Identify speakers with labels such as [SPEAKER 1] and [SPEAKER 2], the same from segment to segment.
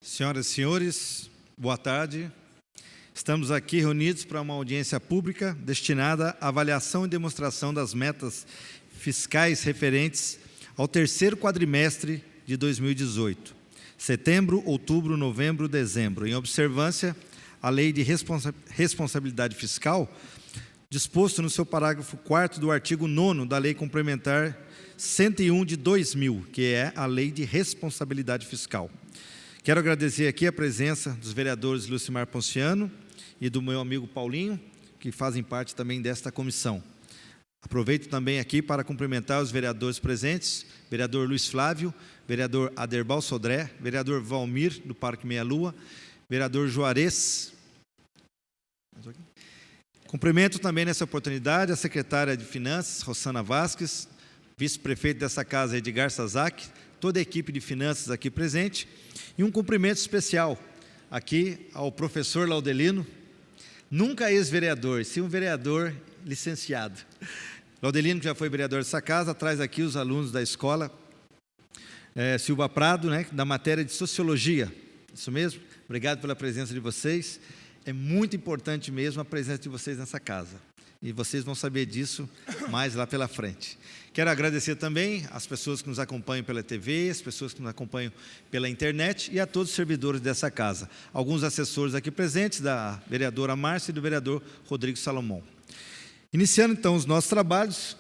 [SPEAKER 1] Senhoras e senhores, boa tarde. Estamos aqui reunidos para uma audiência pública destinada à avaliação e demonstração das metas fiscais referentes ao terceiro quadrimestre de 2018, setembro, outubro, novembro, dezembro, em observância à Lei de Responsabilidade Fiscal, disposto no seu parágrafo 4º do artigo 9º da Lei Complementar 101 de 2000, que é a Lei de Responsabilidade Fiscal. Quero agradecer aqui a presença dos vereadores Lucimar Ponciano e do meu amigo Paulinho, que fazem parte também desta comissão. Aproveito também aqui para cumprimentar os vereadores presentes, vereador Luiz Flávio, vereador Aderbal Sodré, vereador Valmir, do Parque Meia Lua, vereador Juarez. Cumprimento também nessa oportunidade a secretária de Finanças, Rossana Vasques, vice-prefeito dessa casa, Edgar Sazak, toda a equipe de finanças aqui presente, e um cumprimento especial aqui ao professor Laudelino, nunca ex-vereador, sim um vereador licenciado. Laudelino, que já foi vereador dessa casa, traz aqui os alunos da escola Silva Prado, da matéria de Sociologia. Isso mesmo? Obrigado pela presença de vocês. É muito importante mesmo a presença de vocês nessa casa. E vocês vão saber disso mais lá pela frente. Quero agradecer também às pessoas que nos acompanham pela TV, as pessoas que nos acompanham pela internet e a todos os servidores dessa casa. Alguns assessores aqui presentes, da vereadora Márcia e do vereador Rodrigo Salomão. Iniciando então os nossos trabalhos,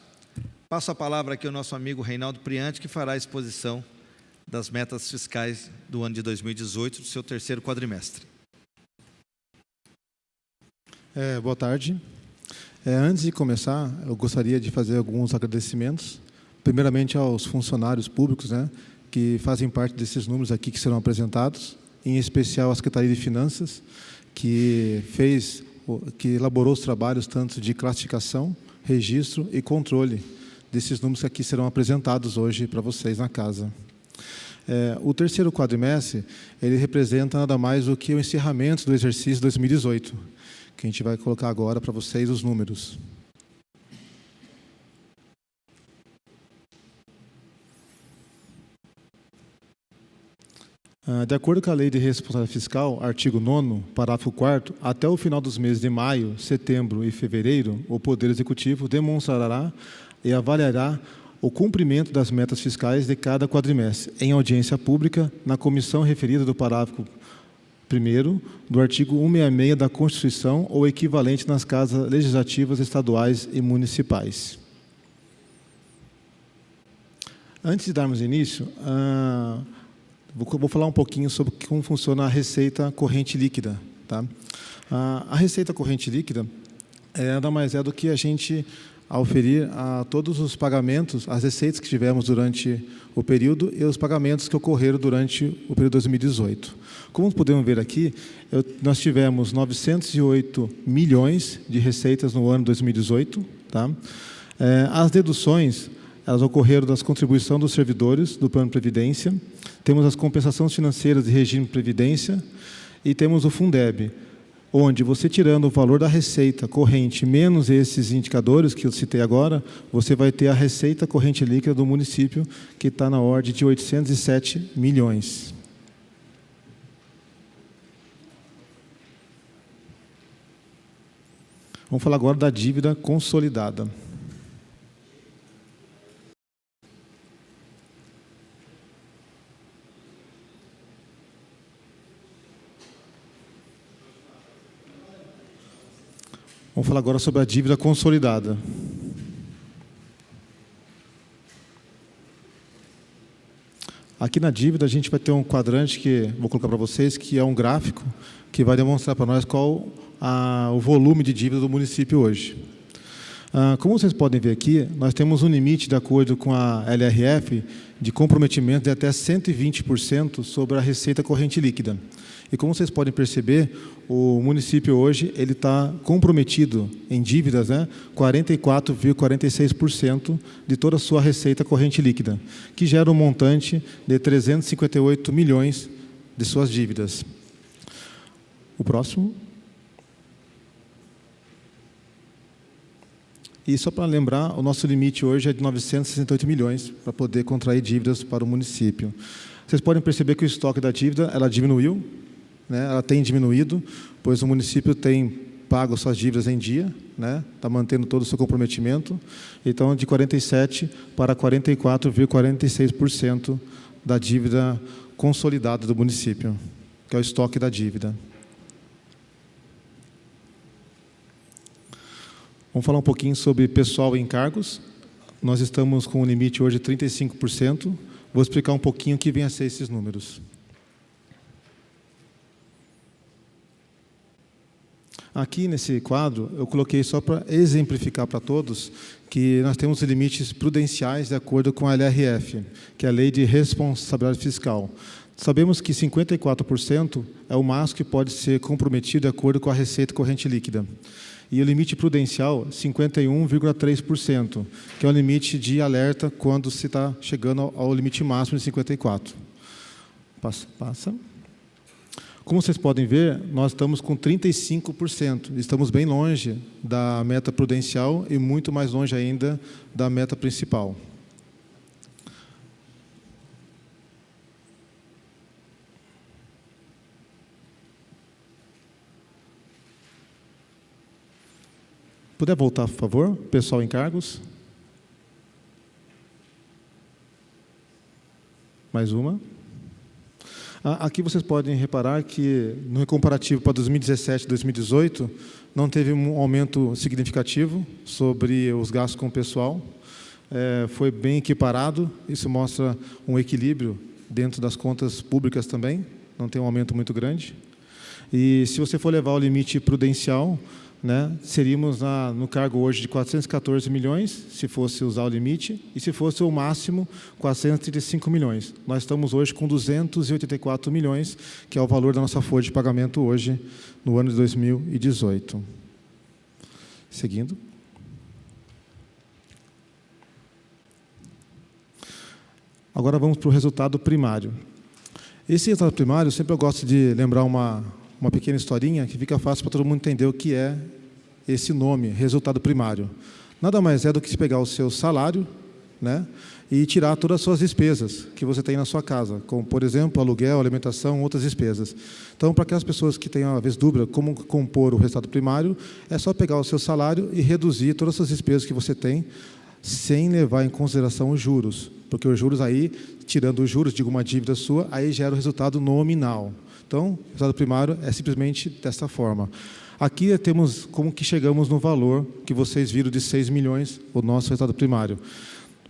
[SPEAKER 1] passo a palavra aqui ao nosso amigo Reinaldo Priante, que fará a exposição das metas fiscais do ano de 2018, do seu terceiro quadrimestre.
[SPEAKER 2] Boa tarde. Antes de começar, eu gostaria de fazer alguns agradecimentos, primeiramente aos funcionários públicos, que fazem parte desses números aqui que serão apresentados, em especial à Secretaria de Finanças, que elaborou os trabalhos tanto de classificação, registro e controle desses números que aqui serão apresentados hoje para vocês na casa. O terceiro quadrimestre, ele representa nada mais do que o encerramento do exercício 2018, que a gente vai colocar agora para vocês os números. De acordo com a Lei de Responsabilidade Fiscal, artigo 9º, parágrafo 4º, até o final dos meses de maio, setembro e fevereiro, o Poder Executivo demonstrará e avaliará o cumprimento das metas fiscais de cada quadrimestre, em audiência pública, na comissão referida do parágrafo 1º do artigo 166 da Constituição ou equivalente nas casas legislativas estaduais e municipais. Antes de darmos início, vou falar um pouquinho sobre como funciona a receita corrente líquida. Tá? A receita corrente líquida nada mais é do que a gente auferir a todos os pagamentos, as receitas que tivemos durante o período e os pagamentos que ocorreram durante o período 2018. Como podemos ver aqui, nós tivemos 908 milhões de receitas no ano 2018. Tá? As deduções, elas ocorreram das contribuições dos servidores do Plano de Previdência, temos as compensações financeiras de regime de Previdência e temos o Fundeb, onde você tirando o valor da receita corrente menos esses indicadores que eu citei agora, você vai ter a receita corrente líquida do município, que está na ordem de 807 milhões. Vamos falar agora da dívida consolidada. Vamos falar agora sobre a dívida consolidada. Aqui na dívida a gente vai ter um quadrante que vou colocar para vocês, que é um gráfico que vai demonstrar para nós qual o volume de dívida do município hoje. Como vocês podem ver aqui, nós temos um limite de acordo com a LRF de comprometimento de até 120% sobre a receita corrente líquida. E como vocês podem perceber, o município hoje ele está comprometido em dívidas, 44,46% de toda a sua receita corrente líquida, que gera um montante de 358 milhões de suas dívidas. O próximo. E só para lembrar, o nosso limite hoje é de 968 milhões para poder contrair dívidas para o município. Vocês podem perceber que o estoque da dívida ela diminuiu, né? Ela tem diminuído, pois o município tem pago suas dívidas em dia, né? Está mantendo todo o seu comprometimento. Então, de 47% para 44,46% da dívida consolidada do município, que é o estoque da dívida. Vamos falar um pouquinho sobre pessoal e encargos. Nós estamos com um limite hoje de 35%. Vou explicar um pouquinho o que vem a ser esses números. Aqui nesse quadro, eu coloquei só para exemplificar para todos que nós temos limites prudenciais de acordo com a LRF, que é a Lei de Responsabilidade Fiscal. Sabemos que 54% é o máximo que pode ser comprometido de acordo com a receita corrente líquida. E o limite prudencial, 51,3%, que é o limite de alerta quando se está chegando ao limite máximo de 54%. Passa. Como vocês podem ver, nós estamos com 35%. Estamos bem longe da meta prudencial e muito mais longe ainda da meta principal. Puder voltar, por favor, pessoal em cargos. Mais uma. Aqui vocês podem reparar que, no comparativo para 2017 e 2018, não teve um aumento significativo sobre os gastos com o pessoal. Foi bem equiparado, isso mostra um equilíbrio dentro das contas públicas também, não tem um aumento muito grande. E se você for levar o limite prudencial, né, seríamos no cargo hoje de 414 milhões, se fosse usar o limite, e se fosse o máximo, 435 milhões. Nós estamos hoje com 284 milhões, que é o valor da nossa folha de pagamento hoje, no ano de 2018. Seguindo. Agora vamos para o resultado primário. Esse resultado primário, sempre eu gosto de lembrar uma pequena historinha que fica fácil para todo mundo entender o que é esse nome, resultado primário. Nada mais é do que se pegar o seu salário, né, e tirar todas as suas despesas que você tem na sua casa, como, por exemplo, aluguel, alimentação, outras despesas. Então, para aquelas pessoas que têm, às vezes, dúvida como compor o resultado primário, é só pegar o seu salário e reduzir todas as despesas que você tem, sem levar em consideração os juros, porque os juros aí, tirando os juros de uma dívida sua, aí gera o resultado nominal. Então, o resultado primário é simplesmente dessa forma. Aqui temos como que chegamos no valor que vocês viram de 6 milhões, o nosso resultado primário.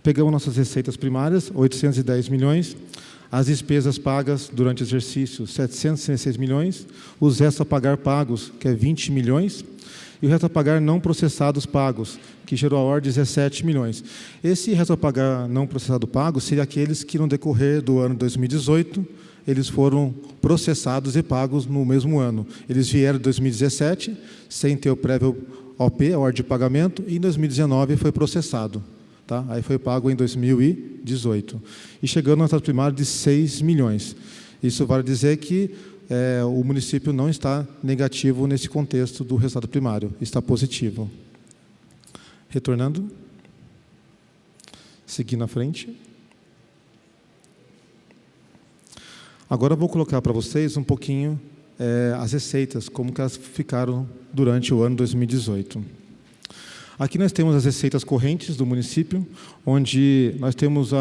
[SPEAKER 2] Pegamos nossas receitas primárias, 810 milhões, as despesas pagas durante o exercício, 766 milhões, os restos a pagar pagos, que é 20 milhões, e o resto a pagar não processados pagos, que gerou a ordem de 17 milhões. Esse resto a pagar não processado pago seria aqueles que, no decorrer do ano 2018, eles foram processados e pagos no mesmo ano. Eles vieram em 2017, sem ter o prévio OP, a ordem de pagamento, e em 2019 foi processado. Tá? Aí foi pago em 2018. E chegando no resultado primário de 6 milhões. Isso vale dizer que o município não está negativo nesse contexto do resultado primário, está positivo. Retornando. Seguindo à frente. Agora eu vou colocar para vocês um pouquinho as receitas, como que elas ficaram durante o ano 2018. Aqui nós temos as receitas correntes do município, onde nós temos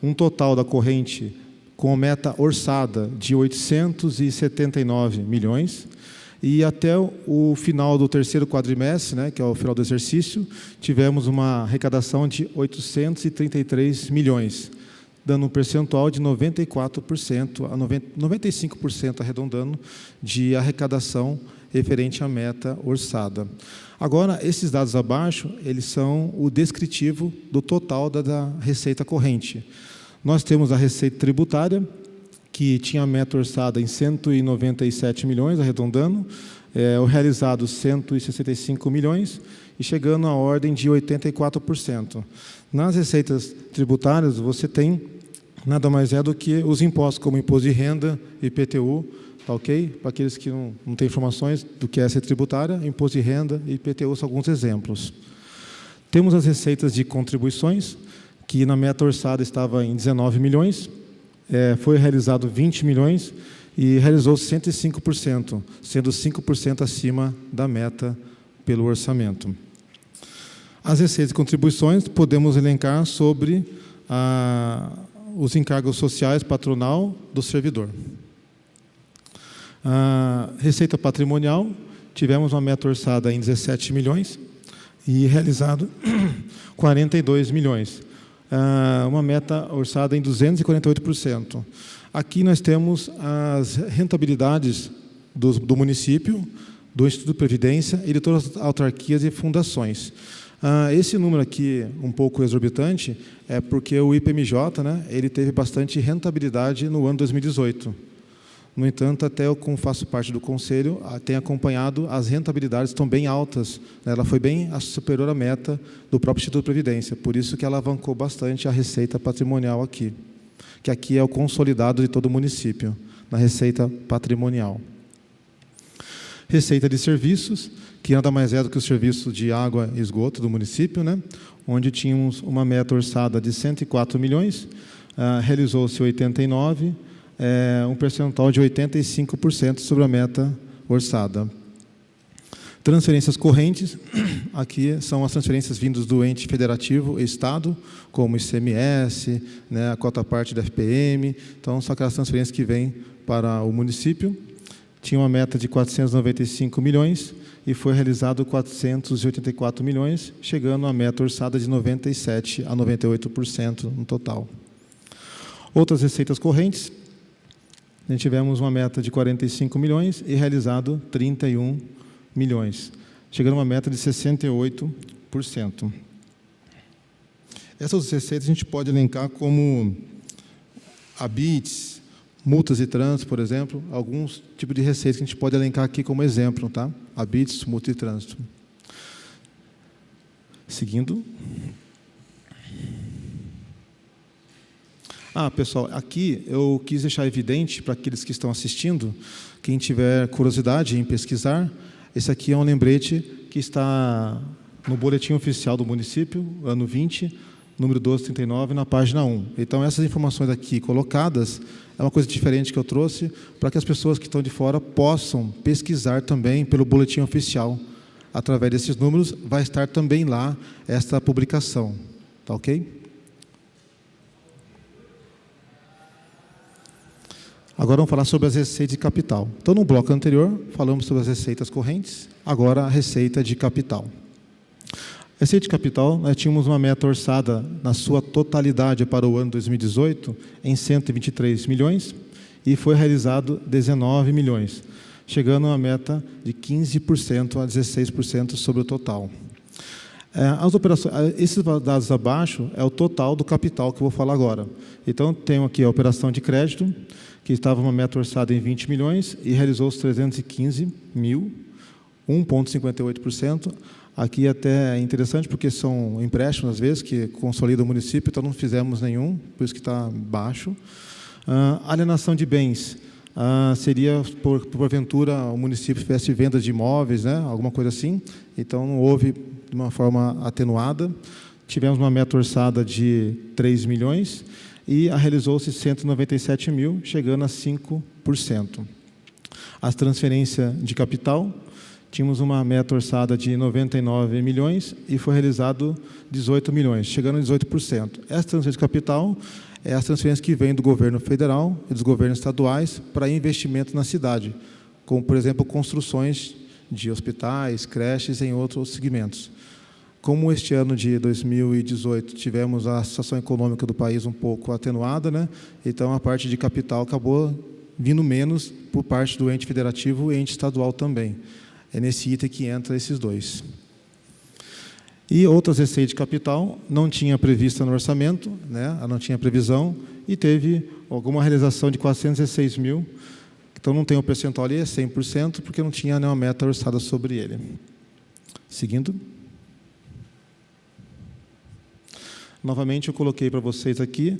[SPEAKER 2] um total da corrente com a meta orçada de 879 milhões, e até o final do terceiro quadrimestre, né, que é o final do exercício, tivemos uma arrecadação de 833 milhões, dando um percentual de 94% a 95% arredondando de arrecadação referente à meta orçada. Agora, esses dados abaixo, eles são o descritivo do total da receita corrente. Nós temos a receita tributária, que tinha a meta orçada em 197 milhões, arredondando, o realizado 165 milhões, e chegando à ordem de 84%. Nas receitas tributárias, você tem nada mais do que os impostos, como imposto de renda, IPTU, tá ok? Para aqueles que não têm informações do que é essa tributária, imposto de renda e IPTU são alguns exemplos. Temos as receitas de contribuições, que na meta orçada estava em 19 milhões, foi realizado 20 milhões e realizou 105%, sendo 5% acima da meta pelo orçamento. As receitas e contribuições podemos elencar sobre os encargos sociais patronal do servidor. A receita patrimonial, tivemos uma meta orçada em 17 milhões e realizado 42 milhões. Uma meta orçada em 248%. Aqui nós temos as rentabilidades do município, do Instituto de Previdência e de todas as autarquias e fundações. Esse número aqui, um pouco exorbitante, é porque o IPMJ, né, ele teve bastante rentabilidade no ano 2018. No entanto, até eu, como faço parte do conselho, tenho acompanhado, as rentabilidades estão bem altas, né? Ela foi bem superior à meta do próprio Instituto de Previdência, por isso que ela alavancou bastante a receita patrimonial aqui, que aqui é o consolidado de todo o município, na receita patrimonial. Receita de serviços, que nada mais é do que o serviço de água e esgoto do município, né? Onde tínhamos uma meta orçada de 104 milhões, realizou-se 89, um percentual de 85% sobre a meta orçada. Transferências correntes, aqui são as transferências vindas do ente federativo e Estado, como ICMS, né, a cota parte da FPM, então são aquelas transferências que vêm para o município. Tinha uma meta de 495 milhões e foi realizado 484 milhões, chegando à meta orçada de 97% a 98% no total. Outras receitas correntes, nós tivemos uma meta de 45 milhões e realizado 31 milhões, chegando a uma meta de 68%. Essas receitas a gente pode elencar como habites, multas e trânsito, por exemplo, alguns tipos de receitas que a gente pode elencar aqui como exemplo, tá? Habites, multa e trânsito. Seguindo. Pessoal, aqui eu quis deixar evidente para aqueles que estão assistindo, quem tiver curiosidade em pesquisar, esse aqui é um lembrete que está no boletim oficial do município, ano 20, número 1239, na página 1. Então, essas informações aqui colocadas, é uma coisa diferente que eu trouxe, para que as pessoas que estão de fora possam pesquisar também pelo boletim oficial. Através desses números, vai estar também lá esta publicação. Tá ok? Agora vamos falar sobre as receitas de capital. Então, no bloco anterior, falamos sobre as receitas correntes, agora a receita de capital. Receita de capital, nós tínhamos uma meta orçada na sua totalidade para o ano 2018 em 123 milhões e foi realizado 19 milhões, chegando a uma meta de 15% a 16% sobre o total. As operações, esses dados abaixo é o total do capital que eu vou falar agora. Então, tenho aqui a operação de crédito, que estava uma meta orçada em 20 milhões e realizou os 315 mil, 1,58%. Aqui até é interessante, porque são empréstimos, às vezes, que consolidam o município, então não fizemos nenhum, por isso que está baixo. Alienação de bens, seria, porventura, o município fizesse vendas de imóveis, né, alguma coisa assim, então não houve de uma forma atenuada. Tivemos uma meta orçada de 3 milhões e realizou-se 197 mil, chegando a 5%. As transferências de capital, tínhamos uma meta orçada de 99 milhões e foi realizado 18 milhões, chegando a 18%. Essa transferência de capital é as transferências que vêm do governo federal e dos governos estaduais para investimento na cidade, como, por exemplo, construções de hospitais, creches, em outros segmentos. Como este ano de 2018 tivemos a situação econômica do país um pouco atenuada, né? Então a parte de capital acabou vindo menos por parte do ente federativo e ente estadual também. É nesse item que entra esses dois. E outras receitas de capital não tinha prevista no orçamento, né? Não tinha previsão, e teve alguma realização de 416 mil, então não tem o percentual ali, é 100%, porque não tinha nenhuma meta orçada sobre ele. Seguindo. Novamente, eu coloquei para vocês aqui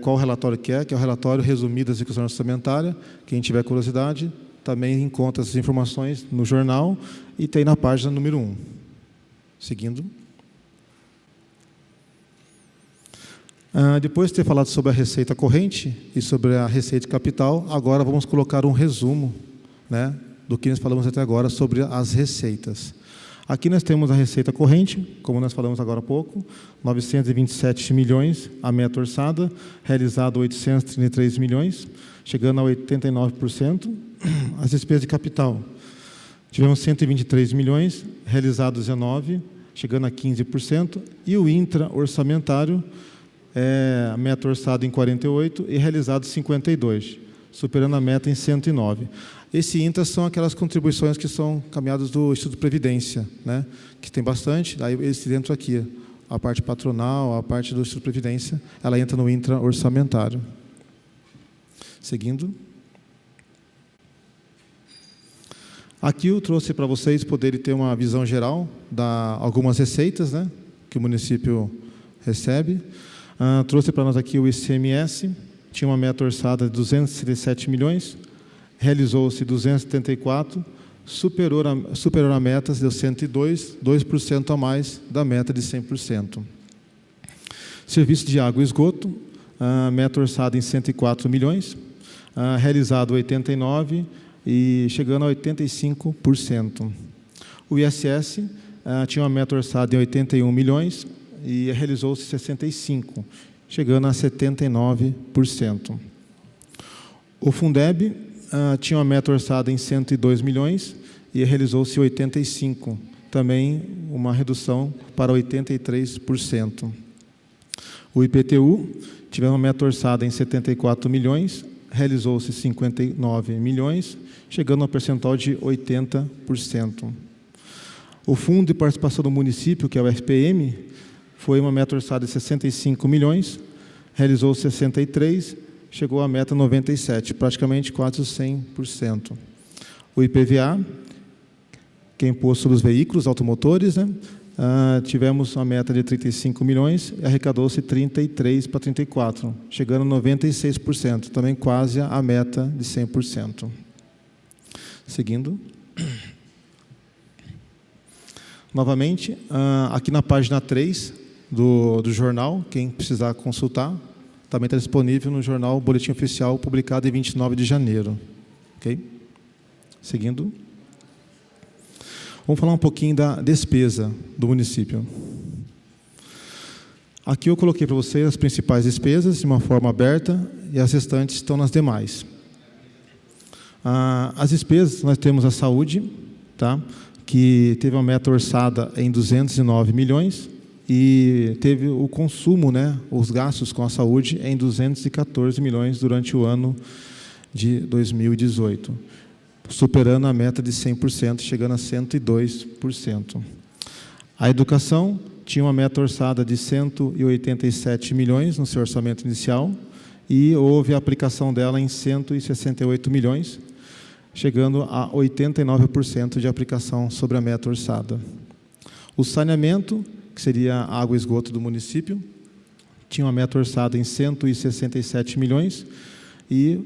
[SPEAKER 2] qual o relatório que é o relatório resumido da execução orçamentária. Quem tiver curiosidade, também encontra essas informações no jornal e tem na página número 1. Seguindo. Depois de ter falado sobre a receita corrente e sobre a receita de capital, agora vamos colocar um resumo, né, do que nós falamos até agora sobre as receitas. Aqui nós temos a receita corrente, como nós falamos agora há pouco, 927 milhões, a meta orçada, realizado 833 milhões, chegando a 89%. As despesas de capital, tivemos 123 milhões, realizado 19, chegando a 15%, e o intra-orçamentário, a meta orçada em 48 e realizado 52, superando a meta em 109. Esse intra são aquelas contribuições que são caminhadas do Instituto de Previdência, né? Que tem bastante, daí esse dentro aqui, a parte patronal, a parte do Instituto de Previdência, ela entra no intra-orçamentário. Seguindo. Aqui eu trouxe para vocês poderem ter uma visão geral de algumas receitas, né, que o município recebe. Trouxe para nós aqui o ICMS, tinha uma meta orçada de 267 milhões, realizou-se 274, superou a meta, deu 102, 2% a mais da meta de 100%. Serviço de água e esgoto, meta orçada em 104 milhões, realizado 89 e chegando a 85%. O ISS tinha uma meta orçada em 81 milhões e realizou-se 65, chegando a 79%. O Fundeb tinha uma meta orçada em 102 milhões e realizou-se 85, também uma redução para 83%. O IPTU tivemos uma meta orçada em 74 milhões, realizou-se 59 milhões, chegando a um percentual de 80%. O Fundo de Participação do Município, que é o FPM, foi uma meta orçada de 65 milhões, realizou 63, chegou à meta 97, praticamente quase 100%. O IPVA, que é imposto sobre os veículos automotores, né? Tivemos uma meta de 35 milhões e arrecadou-se 33 para 34, chegando a 96%, também quase a meta de 100%. Seguindo. Novamente, aqui na página 3 do jornal, quem precisar consultar, também está disponível no jornal Boletim Oficial, publicado em 29 de janeiro. Ok? Seguindo. Vamos falar um pouquinho da despesa do município. Aqui eu coloquei para vocês as principais despesas de uma forma aberta e as restantes estão nas demais. As despesas, nós temos a saúde, tá? Que teve uma meta orçada em 209 milhões e teve o consumo, né, os gastos com a saúde em 214 milhões durante o ano de 2018. Superando a meta de 100%, chegando a 102%. A educação tinha uma meta orçada de 187 milhões no seu orçamento inicial e houve a aplicação dela em 168 milhões, chegando a 89% de aplicação sobre a meta orçada. O saneamento, que seria a água e esgoto do município, tinha uma meta orçada em 167 milhões e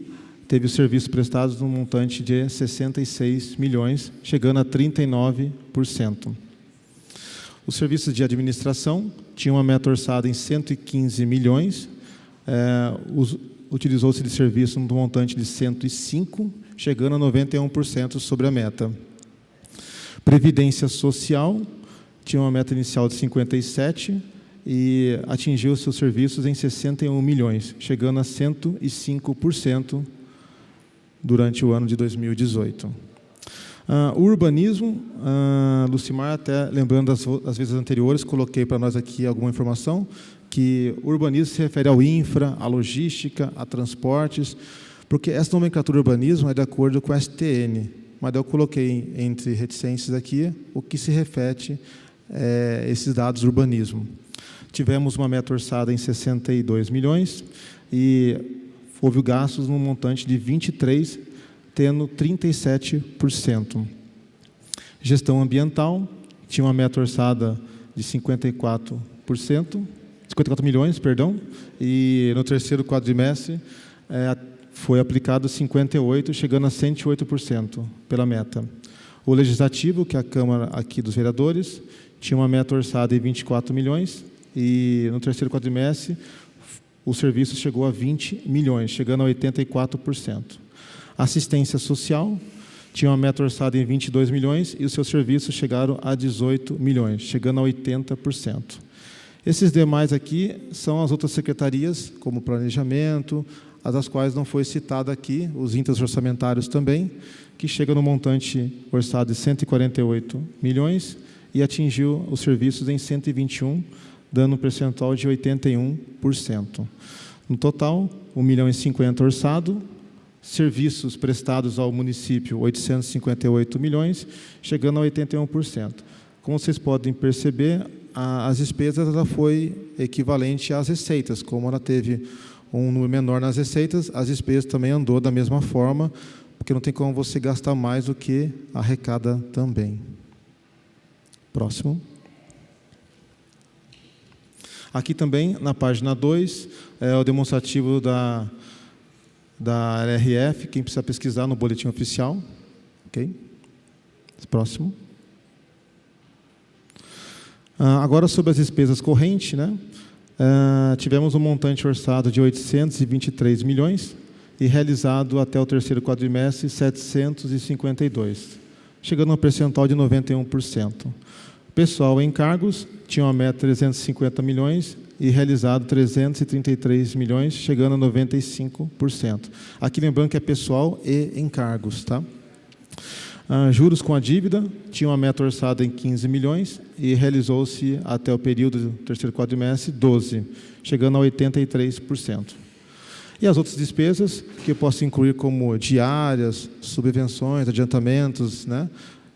[SPEAKER 2] teve os serviços prestados no montante de 66 milhões, chegando a 39%. Os serviços de administração tinham uma meta orçada em 115 milhões, utilizou-se de serviço no montante de 105, chegando a 91% sobre a meta. Previdência Social tinha uma meta inicial de 57 e atingiu seus serviços em 61 milhões, chegando a 105%, durante o ano de 2018. O urbanismo, Lucimar, até lembrando das vezes anteriores, coloquei para nós aqui alguma informação, que o urbanismo se refere ao infra, à logística, a transportes, porque essa nomenclatura urbanismo é de acordo com a STN, mas eu coloquei entre reticências aqui o que se refere esses dados do urbanismo. Tivemos uma meta orçada em 62 milhões e houve gastos no montante de 23, tendo 37%. Gestão ambiental, tinha uma meta orçada de 54 milhões, perdão, e no terceiro quadrimestre foi aplicado 58, chegando a 108% pela meta. O legislativo, que é a Câmara aqui dos Vereadores, tinha uma meta orçada em 24 milhões e no terceiro quadrimestre o serviço chegou a 20 milhões, chegando a 84%. Assistência social tinha uma meta orçada em 22 milhões e os seus serviços chegaram a 18 milhões, chegando a 80%. Esses demais aqui são as outras secretarias, como planejamento, as das quais não foi citada aqui, os índices orçamentários também, que chega no montante orçado de 148 milhões e atingiu os serviços em 121, dando um percentual de 81%. No total, 1.050 orçado, serviços prestados ao município, 858 milhões, chegando a 81%. Como vocês podem perceber, as despesas ela foi equivalente às receitas. Como ela teve um número menor nas receitas, as despesas também andou da mesma forma, porque não tem como você gastar mais do que arrecada também. Próximo. Aqui também, na página 2, é o demonstrativo da LRF, quem precisa pesquisar no boletim oficial. Ok? Próximo. Agora, sobre as despesas correntes, né? Tivemos um montante orçado de 823 milhões e realizado até o terceiro quadrimestre 752, chegando a um percentual de 91%. Pessoal em cargos tinha uma meta de 350 milhões e realizado 333 milhões, chegando a 95%. Aqui lembrando que é pessoal e encargos, tá? Juros com a dívida, tinha uma meta orçada em 15 milhões e realizou-se até o período do terceiro quadrimestre 12, chegando a 83%. E as outras despesas, que eu posso incluir como diárias, subvenções, adiantamentos, né?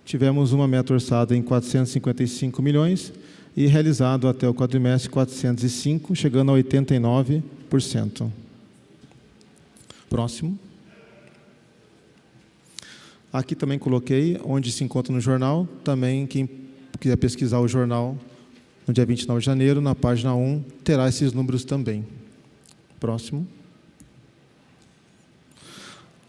[SPEAKER 2] Tivemos uma meta orçada em 455 milhões e realizado até o quadrimestre 405, chegando a 89%. Próximo. Aqui também coloquei onde se encontra no jornal. Também quem quiser pesquisar o jornal no dia 29 de janeiro, na página 1, terá esses números também. Próximo.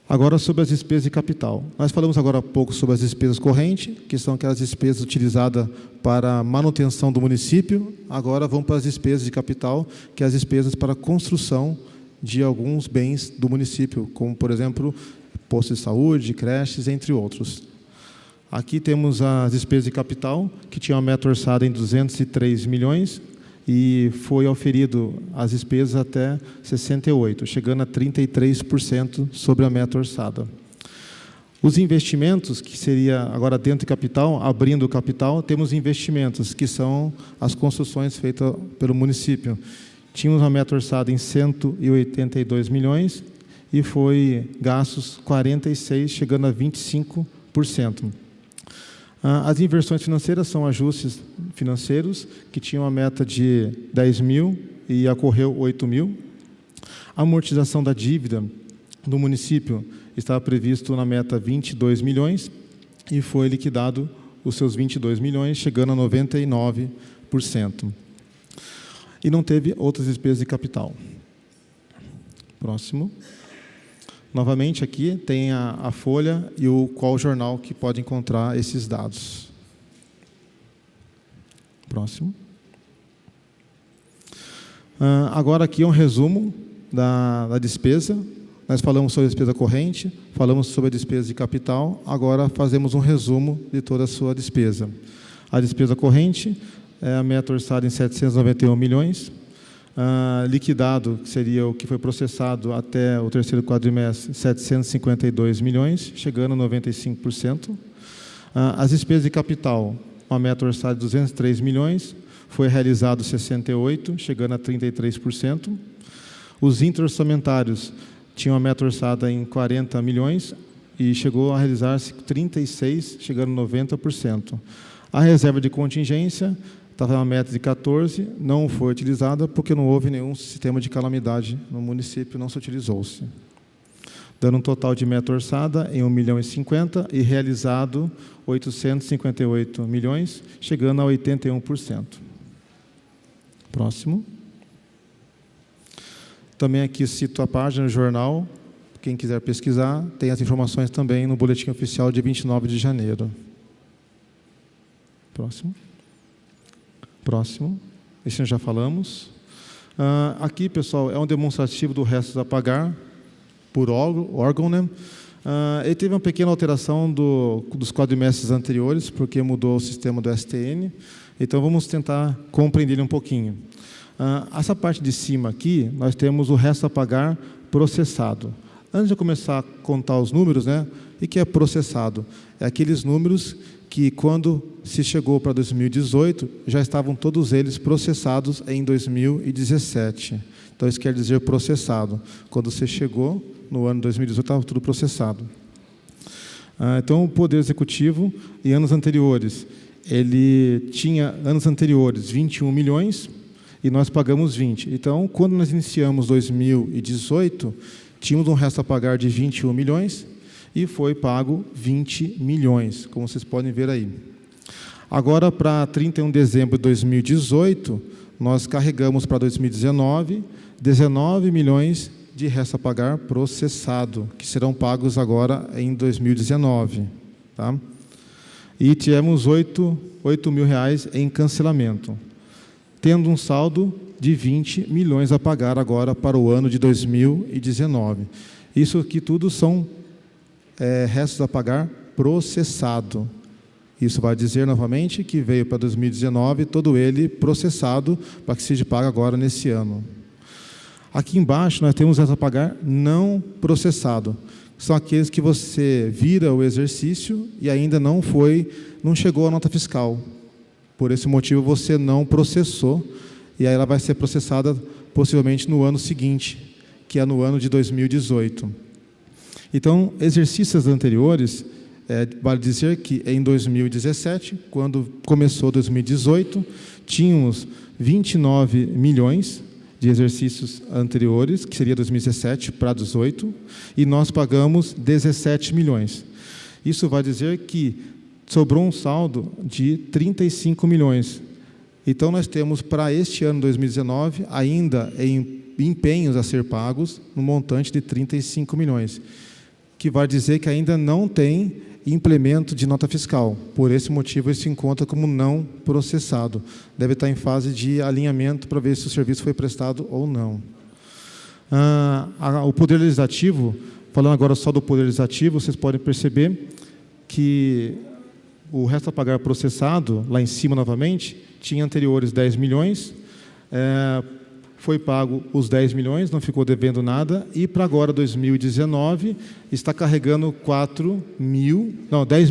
[SPEAKER 2] Agora sobre as despesas de capital. Nós falamos agora há pouco sobre as despesas correntes, que são aquelas despesas utilizadas para a manutenção do município. Agora vamos para as despesas de capital, que é as despesas para a construção de alguns bens do município, como, por exemplo, postos de saúde, creches, entre outros. Aqui temos as despesas de capital, que tinha uma meta orçada em 203 milhões e foi auferido as despesas até 68, chegando a 33% sobre a meta orçada. Os investimentos, que seria agora dentro de capital, abrindo o capital, temos investimentos, que são as construções feitas pelo município. Tínhamos uma meta orçada em 182 milhões, e foi gastos 46, chegando a 25%. As inversões financeiras são ajustes financeiros, que tinham uma meta de 10 mil e ocorreu 8 mil. A amortização da dívida do município estava previsto na meta 22 milhões e foi liquidado os seus 22 milhões, chegando a 99%. E não teve outras despesas de capital. Próximo. Novamente, aqui tem a folha e qual jornal que pode encontrar esses dados. Próximo. Agora aqui é um resumo da despesa. Nós falamos sobre a despesa corrente, falamos sobre a despesa de capital, agora fazemos um resumo de toda a sua despesa. A despesa corrente é a meta orçada em 791 milhões, liquidado, que seria o que foi processado até o terceiro quadrimestre, 752 milhões, chegando a 95%. As despesas de capital, uma meta orçada de 203 milhões, foi realizado 68, chegando a 33%. Os interorçamentários tinham uma meta orçada em 40 milhões e chegou a realizar-se 36, chegando a 90%. A reserva de contingência estava na meta de 14, não foi utilizada porque não houve nenhum sistema de calamidade no município, não se utilizou-se. Dando um total de meta orçada em 1.050 e realizado 858 milhões, chegando a 81%. Próximo. Também aqui cito a página do jornal, quem quiser pesquisar, tem as informações também no boletim oficial de 29 de janeiro. Próximo. Próximo. Esse nós já falamos. Aqui, pessoal, é um demonstrativo do restos a pagar por órgão, né? Ele teve uma pequena alteração dos quadrimestres anteriores, porque mudou o sistema do STN. Então, vamos tentar compreender ele um pouquinho. Essa parte de cima aqui, nós temos o resto a pagar processado. Antes de eu começar a contar os números, né, o que é processado? É aqueles números que, quando se chegou para 2018, já estavam todos eles processados em 2017. Então, isso quer dizer processado. Quando você chegou, no ano 2018, estava tudo processado. Então, o Poder Executivo, em anos anteriores, ele tinha, anos anteriores, 21 milhões, e nós pagamos 20. Então, quando nós iniciamos 2018, tínhamos um resto a pagar de 21 milhões, e foi pago 20 milhões, como vocês podem ver aí. Agora, para 31 de dezembro de 2018, nós carregamos para 2019 19 milhões de resto a pagar processado, que serão pagos agora em 2019. Tá? E tivemos 8 mil reais em cancelamento, tendo um saldo de 20 milhões a pagar agora para o ano de 2019. Isso aqui tudo são restos a pagar processado. Isso vai dizer novamente que veio para 2019 todo ele processado para que seja pago agora nesse ano. Aqui embaixo nós temos restos a pagar não processado. São aqueles que você vira o exercício e ainda não chegou a nota fiscal. Por esse motivo você não processou e aí ela vai ser processada possivelmente no ano seguinte, que é no ano de 2018. Então, exercícios anteriores, vale dizer que em 2017, quando começou 2018, tínhamos 29 milhões de exercícios anteriores, que seria 2017 para 2018, e nós pagamos 17 milhões. Isso vai dizer que sobrou um saldo de 35 milhões. Então, nós temos para este ano 2019, ainda em empenhos a ser pagos, no montante de 35 milhões, que vai dizer que ainda não tem implemento de nota fiscal. Por esse motivo, ele se encontra como não processado. Deve estar em fase de alinhamento para ver se o serviço foi prestado ou não. O Poder Legislativo, falando agora só do Poder Legislativo, vocês podem perceber que o resto a pagar processado, lá em cima novamente, tinha anteriores 10 milhões, foi pago os 10 milhões, não ficou devendo nada, e para agora, 2019, está carregando 10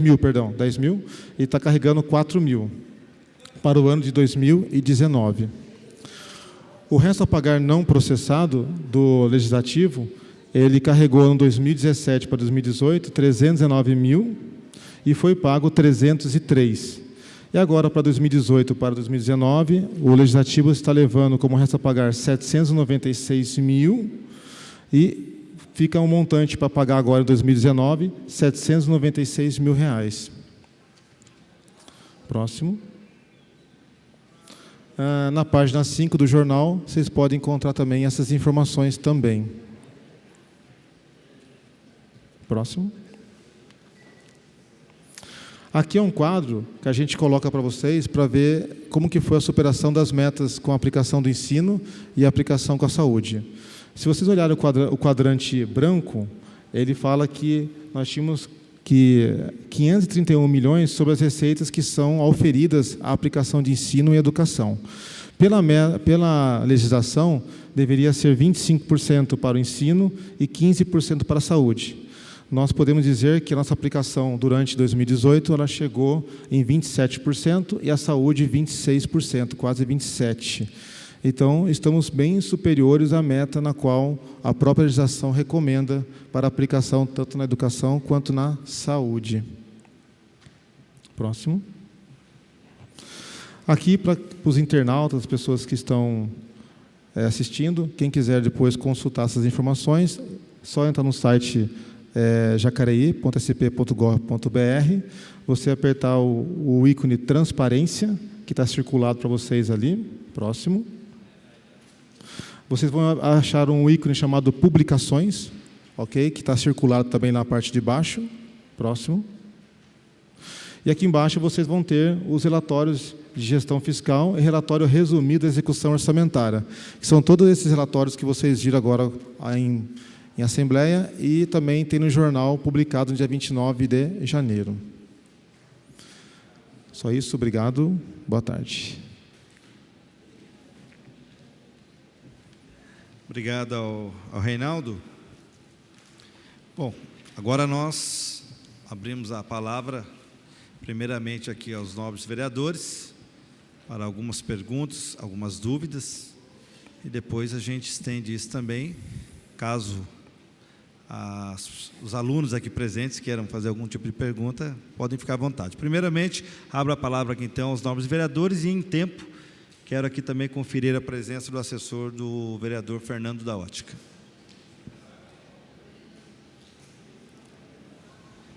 [SPEAKER 2] mil, e está carregando 4 mil para o ano de 2019. O resto a pagar não processado do Legislativo, ele carregou no 2017 para 2018, 319 mil, e foi pago 303. E agora, para 2018 para 2019, o Legislativo está levando como resto a pagar 796 mil e fica um montante para pagar agora em 2019, 796 mil reais. Próximo. Na página 5 do jornal, vocês podem encontrar também essas informações também. Próximo. Aqui é um quadro que a gente coloca para vocês para ver como que foi a superação das metas com a aplicação do ensino e a aplicação com a saúde. Se vocês olharem o quadrante branco, ele fala que nós tínhamos 531 milhões sobre as receitas que são auferidas à aplicação de ensino e educação. Pela legislação, deveria ser 25% para o ensino e 15% para a saúde. Nós podemos dizer que a nossa aplicação durante 2018 ela chegou em 27% e a saúde 26%, quase 27%. Então, estamos bem superiores à meta na qual a própria legislação recomenda para aplicação tanto na educação quanto na saúde. Próximo. Aqui, para os internautas, as pessoas que estão assistindo, quem quiser depois consultar essas informações, só entrar no site jacareí.sp.gov.br, você apertar o ícone transparência, que está circulado para vocês ali, próximo. Vocês vão achar um ícone chamado publicações, ok? Que está circulado também na parte de baixo, próximo. E aqui embaixo vocês vão ter os relatórios de gestão fiscal e relatório resumido da execução orçamentária, que são todos esses relatórios que vocês viram agora em assembleia, e também tem no jornal publicado no dia 29 de janeiro. Só isso, obrigado, boa tarde.
[SPEAKER 1] Obrigado ao Reinaldo. Bom, agora nós abrimos a palavra, primeiramente aqui aos nobres vereadores, para algumas perguntas, algumas dúvidas, e depois a gente estende isso também, caso os alunos aqui presentes queiram fazer algum tipo de pergunta, podem ficar à vontade. Primeiramente, abro a palavra aqui então aos nobres vereadores, e em tempo, quero aqui também conferir a presença do assessor do vereador Fernando da Ótica.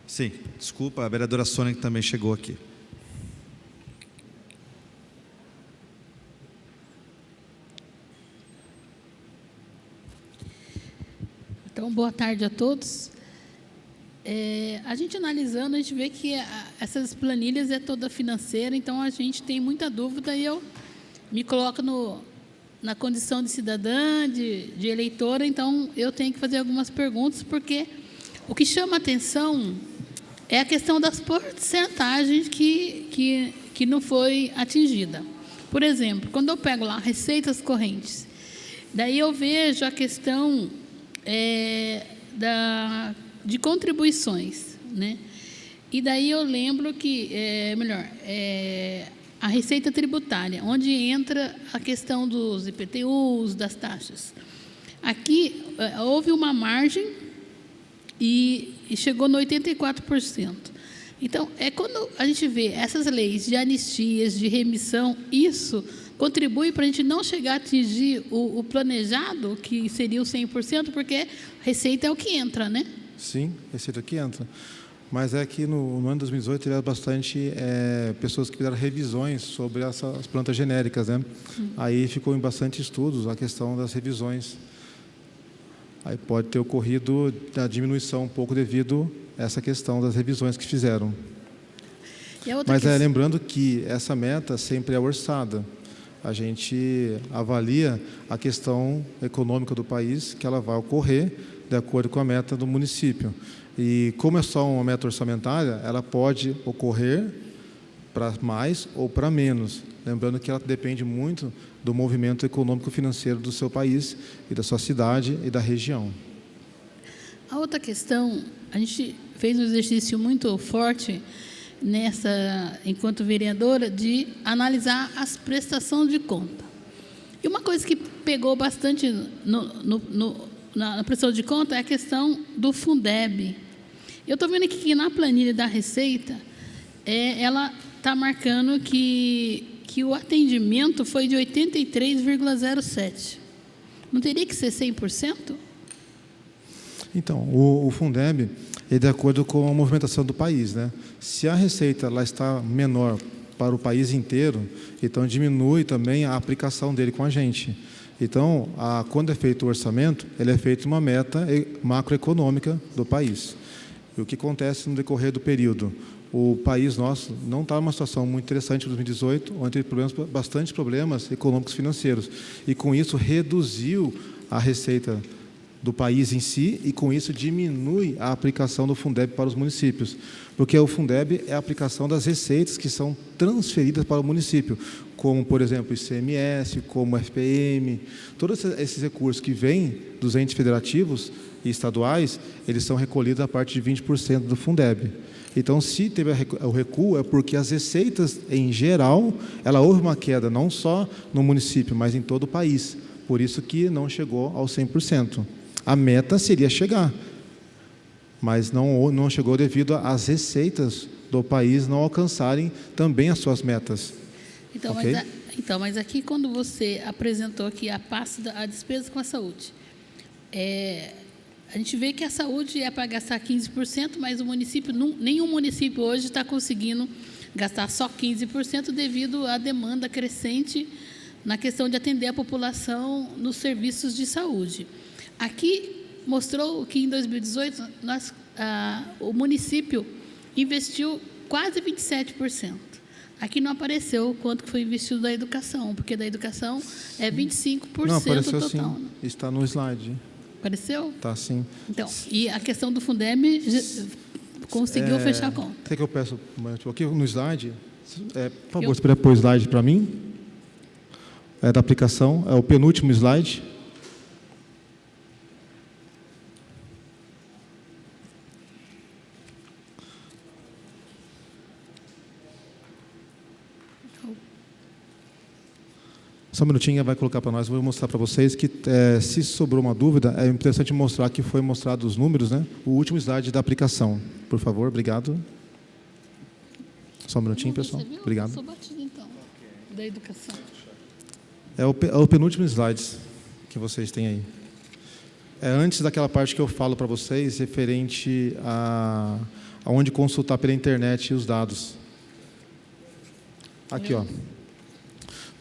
[SPEAKER 1] Sim, desculpa, a vereadora Sônia que também chegou aqui.
[SPEAKER 3] Então, boa tarde a todos. A gente analisando, a gente vê que essas planilhas é toda financeira, então a gente tem muita dúvida, e eu me coloco na condição de cidadã, de eleitora, então eu tenho que fazer algumas perguntas, porque o que chama atenção é a questão das porcentagens que não foi atingida. Por exemplo, quando eu pego lá receitas correntes, daí eu vejo a questão de contribuições, né? E daí eu lembro que, a receita tributária, onde entra a questão dos IPTUs, das taxas. Aqui houve uma margem e chegou no 84%. Então, quando a gente vê essas leis de anistias, de remissão, isso contribui para a gente não chegar a atingir o planejado, que seria o 100%, porque receita é o que entra, né?
[SPEAKER 2] Sim, receita que entra. Mas é que no ano de 2018 teve bastante pessoas que fizeram revisões sobre essas plantas genéricas, né? Aí ficou em bastante estudos a questão das revisões. Aí pode ter ocorrido a diminuição um pouco devido a essa questão das revisões que fizeram. Mas lembrando que essa meta sempre é orçada. A gente avalia a questão econômica do país, que ela vai ocorrer de acordo com a meta do município. E como é só uma meta orçamentária, ela pode ocorrer para mais ou para menos. Lembrando que ela depende muito do movimento econômico-financeiro do seu país e da sua cidade e da região.
[SPEAKER 3] A outra questão, a gente fez um exercício muito forte enquanto vereadora, de analisar as prestações de conta. E uma coisa que pegou bastante na prestação de conta é a questão do Fundeb. Eu estou vendo aqui que na planilha da Receita, ela está marcando que o atendimento foi de 83,07%. Não teria que ser 100%?
[SPEAKER 2] Então, o Fundeb é de acordo com a movimentação do país, né? Se a receita lá está menor para o país inteiro, então diminui também a aplicação dele com a gente. Então, quando é feito o orçamento, ele é feito uma meta macroeconômica do país. E o que acontece no decorrer do período? O país nosso não está numa situação muito interessante em 2018, onde teve bastante problemas econômicos e financeiros. E com isso reduziu a receita do país em si, e com isso diminui a aplicação do Fundeb para os municípios, porque o Fundeb é a aplicação das receitas que são transferidas para o município, como, por exemplo, ICMS, como FPM, todos esses recursos que vêm dos entes federativos e estaduais, eles são recolhidos a parte de 20% do Fundeb. Então, se teve o recuo, é porque as receitas, em geral, houve uma queda, não só no município, mas em todo o país, por isso que não chegou ao 100%. A meta seria chegar, mas não chegou devido às receitas do país não alcançarem também as suas metas.
[SPEAKER 3] Então,
[SPEAKER 2] okay?
[SPEAKER 3] Mas aqui, quando você apresentou aqui a despesa com a saúde, a gente vê que a saúde é para gastar 15%, mas o município, nenhum município hoje está conseguindo gastar só 15% devido à demanda crescente na questão de atender a população nos serviços de saúde. Aqui mostrou que em 2018 o município investiu quase 27%. Aqui não apareceu o quanto que foi investido da educação, porque da educação é 25%
[SPEAKER 2] Não, apareceu
[SPEAKER 3] total.
[SPEAKER 2] sim.
[SPEAKER 3] Né?
[SPEAKER 2] Está no slide.
[SPEAKER 3] Apareceu?
[SPEAKER 2] Está sim.
[SPEAKER 3] Então, e a questão do Fundeb conseguiu fechar a conta.
[SPEAKER 2] Quer que eu peço aqui no slide? Por favor, você pode pôr o slide para mim? É da aplicação, é o penúltimo slide. Só um minutinho, vai colocar para nós. Vou mostrar para vocês que, se sobrou uma dúvida, é interessante mostrar que foi mostrado os números, né? O último slide da aplicação. Por favor, obrigado. Só um minutinho, pessoal. Obrigado.
[SPEAKER 3] Eu sou batido, então, da educação.
[SPEAKER 2] É o penúltimo slide que vocês têm aí. É antes daquela parte que eu falo para vocês, referente a onde consultar pela internet os dados. Aqui, ó.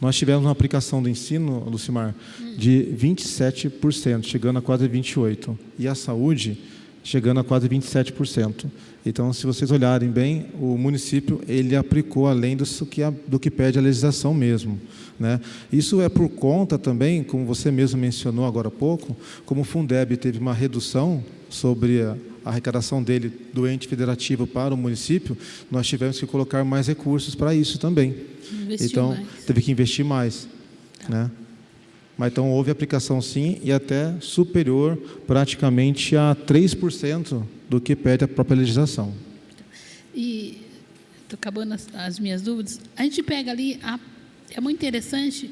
[SPEAKER 2] Nós tivemos uma aplicação do ensino, Lucimar, de 27%, chegando a quase 28%. E a saúde, chegando a quase 27%. Então, se vocês olharem bem, o município ele aplicou além do que pede a legislação mesmo. Né? Isso é por conta também, como você mesmo mencionou agora há pouco, como o Fundeb teve uma redução sobre a arrecadação dele do ente federativo para o município, nós tivemos que colocar mais recursos para isso também. Então, teve que investir mais. Né? Mas então houve aplicação sim, e até superior praticamente a 3% do que pede a própria legislação.
[SPEAKER 3] E, estou acabando as minhas dúvidas, a gente pega ali, é muito interessante,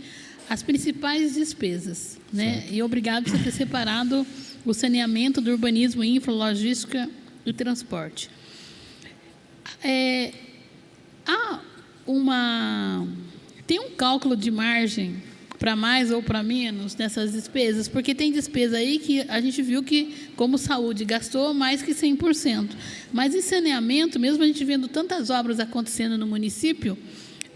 [SPEAKER 3] as principais despesas, né? E obrigado por você ter separado o saneamento do urbanismo, infra, logística e transporte. Tem um cálculo de margem para mais ou para menos nessas despesas? Porque tem despesa aí que a gente viu que, como saúde, gastou mais que 100%. Mas em saneamento, mesmo a gente vendo tantas obras acontecendo no município,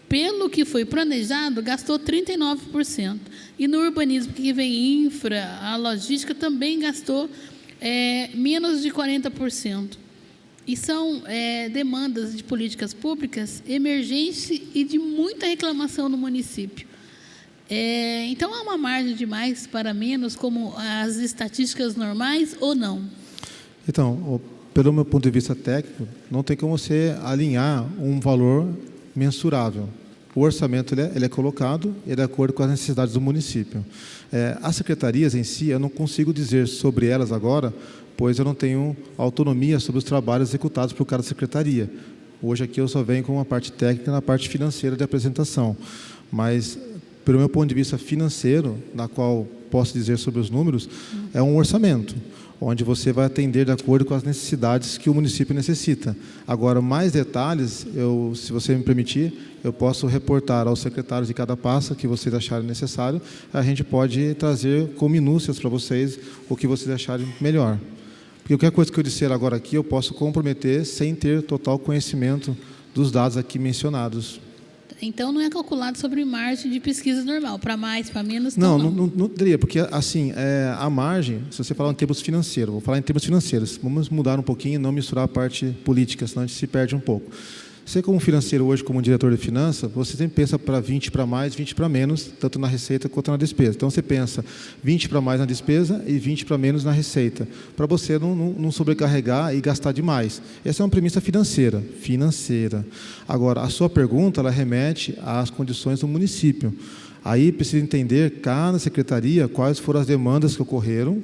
[SPEAKER 3] pelo que foi planejado, gastou 39%. E no urbanismo, que vem infra, a logística, também gastou menos de 40%. E são demandas de políticas públicas emergentes e de muita reclamação no município. Então, há uma margem de mais para menos, como as estatísticas normais, ou não? Então,
[SPEAKER 2] pelo meu ponto de vista técnico, não tem como você alinhar um valor mensurável. O orçamento ele é colocado de acordo com as necessidades do município. As secretarias em si, eu não consigo dizer sobre elas agora, pois eu não tenho autonomia sobre os trabalhos executados por cada secretaria. Hoje aqui eu só venho com uma parte técnica na parte financeira de apresentação. Mas, pelo meu ponto de vista financeiro, na qual posso dizer sobre os números, é um orçamento, onde você vai atender de acordo com as necessidades que o município necessita. Agora, mais detalhes, se você me permitir, eu posso reportar aos secretários de cada pasta que vocês acharem necessário, a gente pode trazer com minúcias para vocês o que vocês acharem melhor. Porque qualquer coisa que eu disser agora aqui, eu posso comprometer sem ter total conhecimento dos dados aqui mencionados.
[SPEAKER 3] Então, não é calculado sobre margem de pesquisa normal, para mais, para menos?
[SPEAKER 2] Não teria, porque assim, a margem, se você falar em termos financeiros, vou falar em termos financeiros, vamos mudar um pouquinho e não misturar a parte política, senão a gente se perde um pouco. Você, como financeiro hoje, como diretor de finanças, você sempre pensa para 20 para mais, 20 para menos, tanto na receita quanto na despesa. Então, você pensa 20 para mais na despesa e 20 para menos na receita, para você não sobrecarregar e gastar demais. Essa é uma premissa financeira. Agora, a sua pergunta, ela remete às condições do município. Aí, precisa entender, cada secretaria, quais foram as demandas que ocorreram,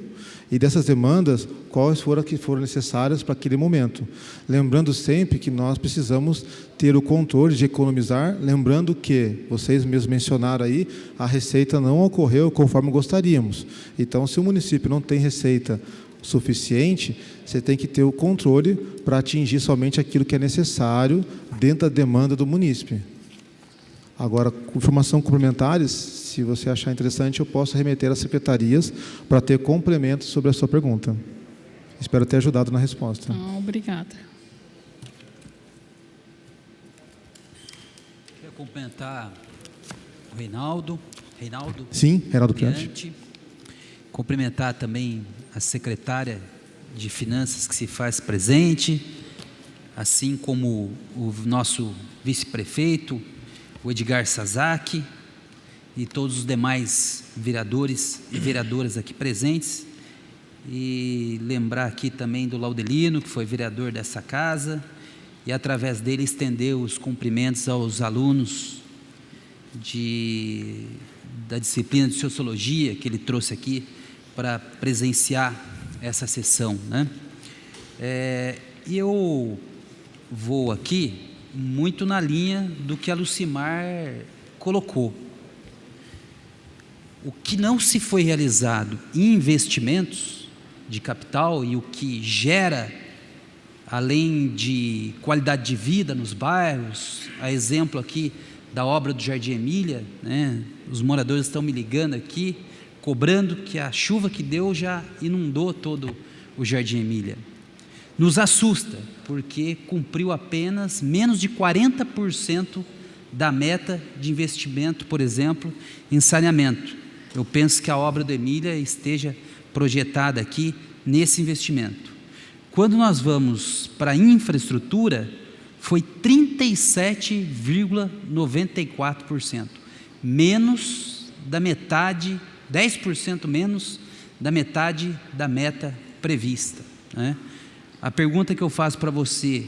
[SPEAKER 2] e dessas demandas, quais foram que foram necessárias para aquele momento. Lembrando sempre que nós precisamos ter o controle de economizar, lembrando que, vocês mesmos mencionaram aí, a receita não ocorreu conforme gostaríamos. Então, se o município não tem receita suficiente, você tem que ter o controle para atingir somente aquilo que é necessário dentro da demanda do munícipe. Agora, com informações complementares, se você achar interessante, eu posso remeter às secretarias para ter complementos sobre a sua pergunta. Espero ter ajudado na resposta.
[SPEAKER 3] Obrigada.
[SPEAKER 4] Quer complementar o Reinaldo?
[SPEAKER 2] Sim, Reinaldo Priante.
[SPEAKER 4] Cumprimentar também a secretária de Finanças que se faz presente, assim como o nosso vice-prefeito, o Edgar Sazaki, e todos os demais vereadores e vereadoras aqui presentes, e lembrar aqui também do Laudelino, que foi vereador dessa casa, e através dele estender os cumprimentos aos alunos da disciplina de Sociologia, que ele trouxe aqui para presenciar essa sessão, né? E eu vou aqui muito na linha do que a Lucimar colocou. O que não se foi realizado em investimentos de capital e o que gera, além de qualidade de vida nos bairros, a exemplo aqui da obra do Jardim Emília, né? Os moradores estão me ligando aqui, cobrando que a chuva que deu já inundou todo o Jardim Emília. Nos assusta, porque cumpriu apenas menos de 40% da meta de investimento, por exemplo, em saneamento. Eu penso que a obra do Emília esteja projetada aqui nesse investimento. Quando nós vamos para a infraestrutura, foi 37,94%, menos da metade, 10% menos da metade da meta prevista, né? A pergunta que eu faço para você: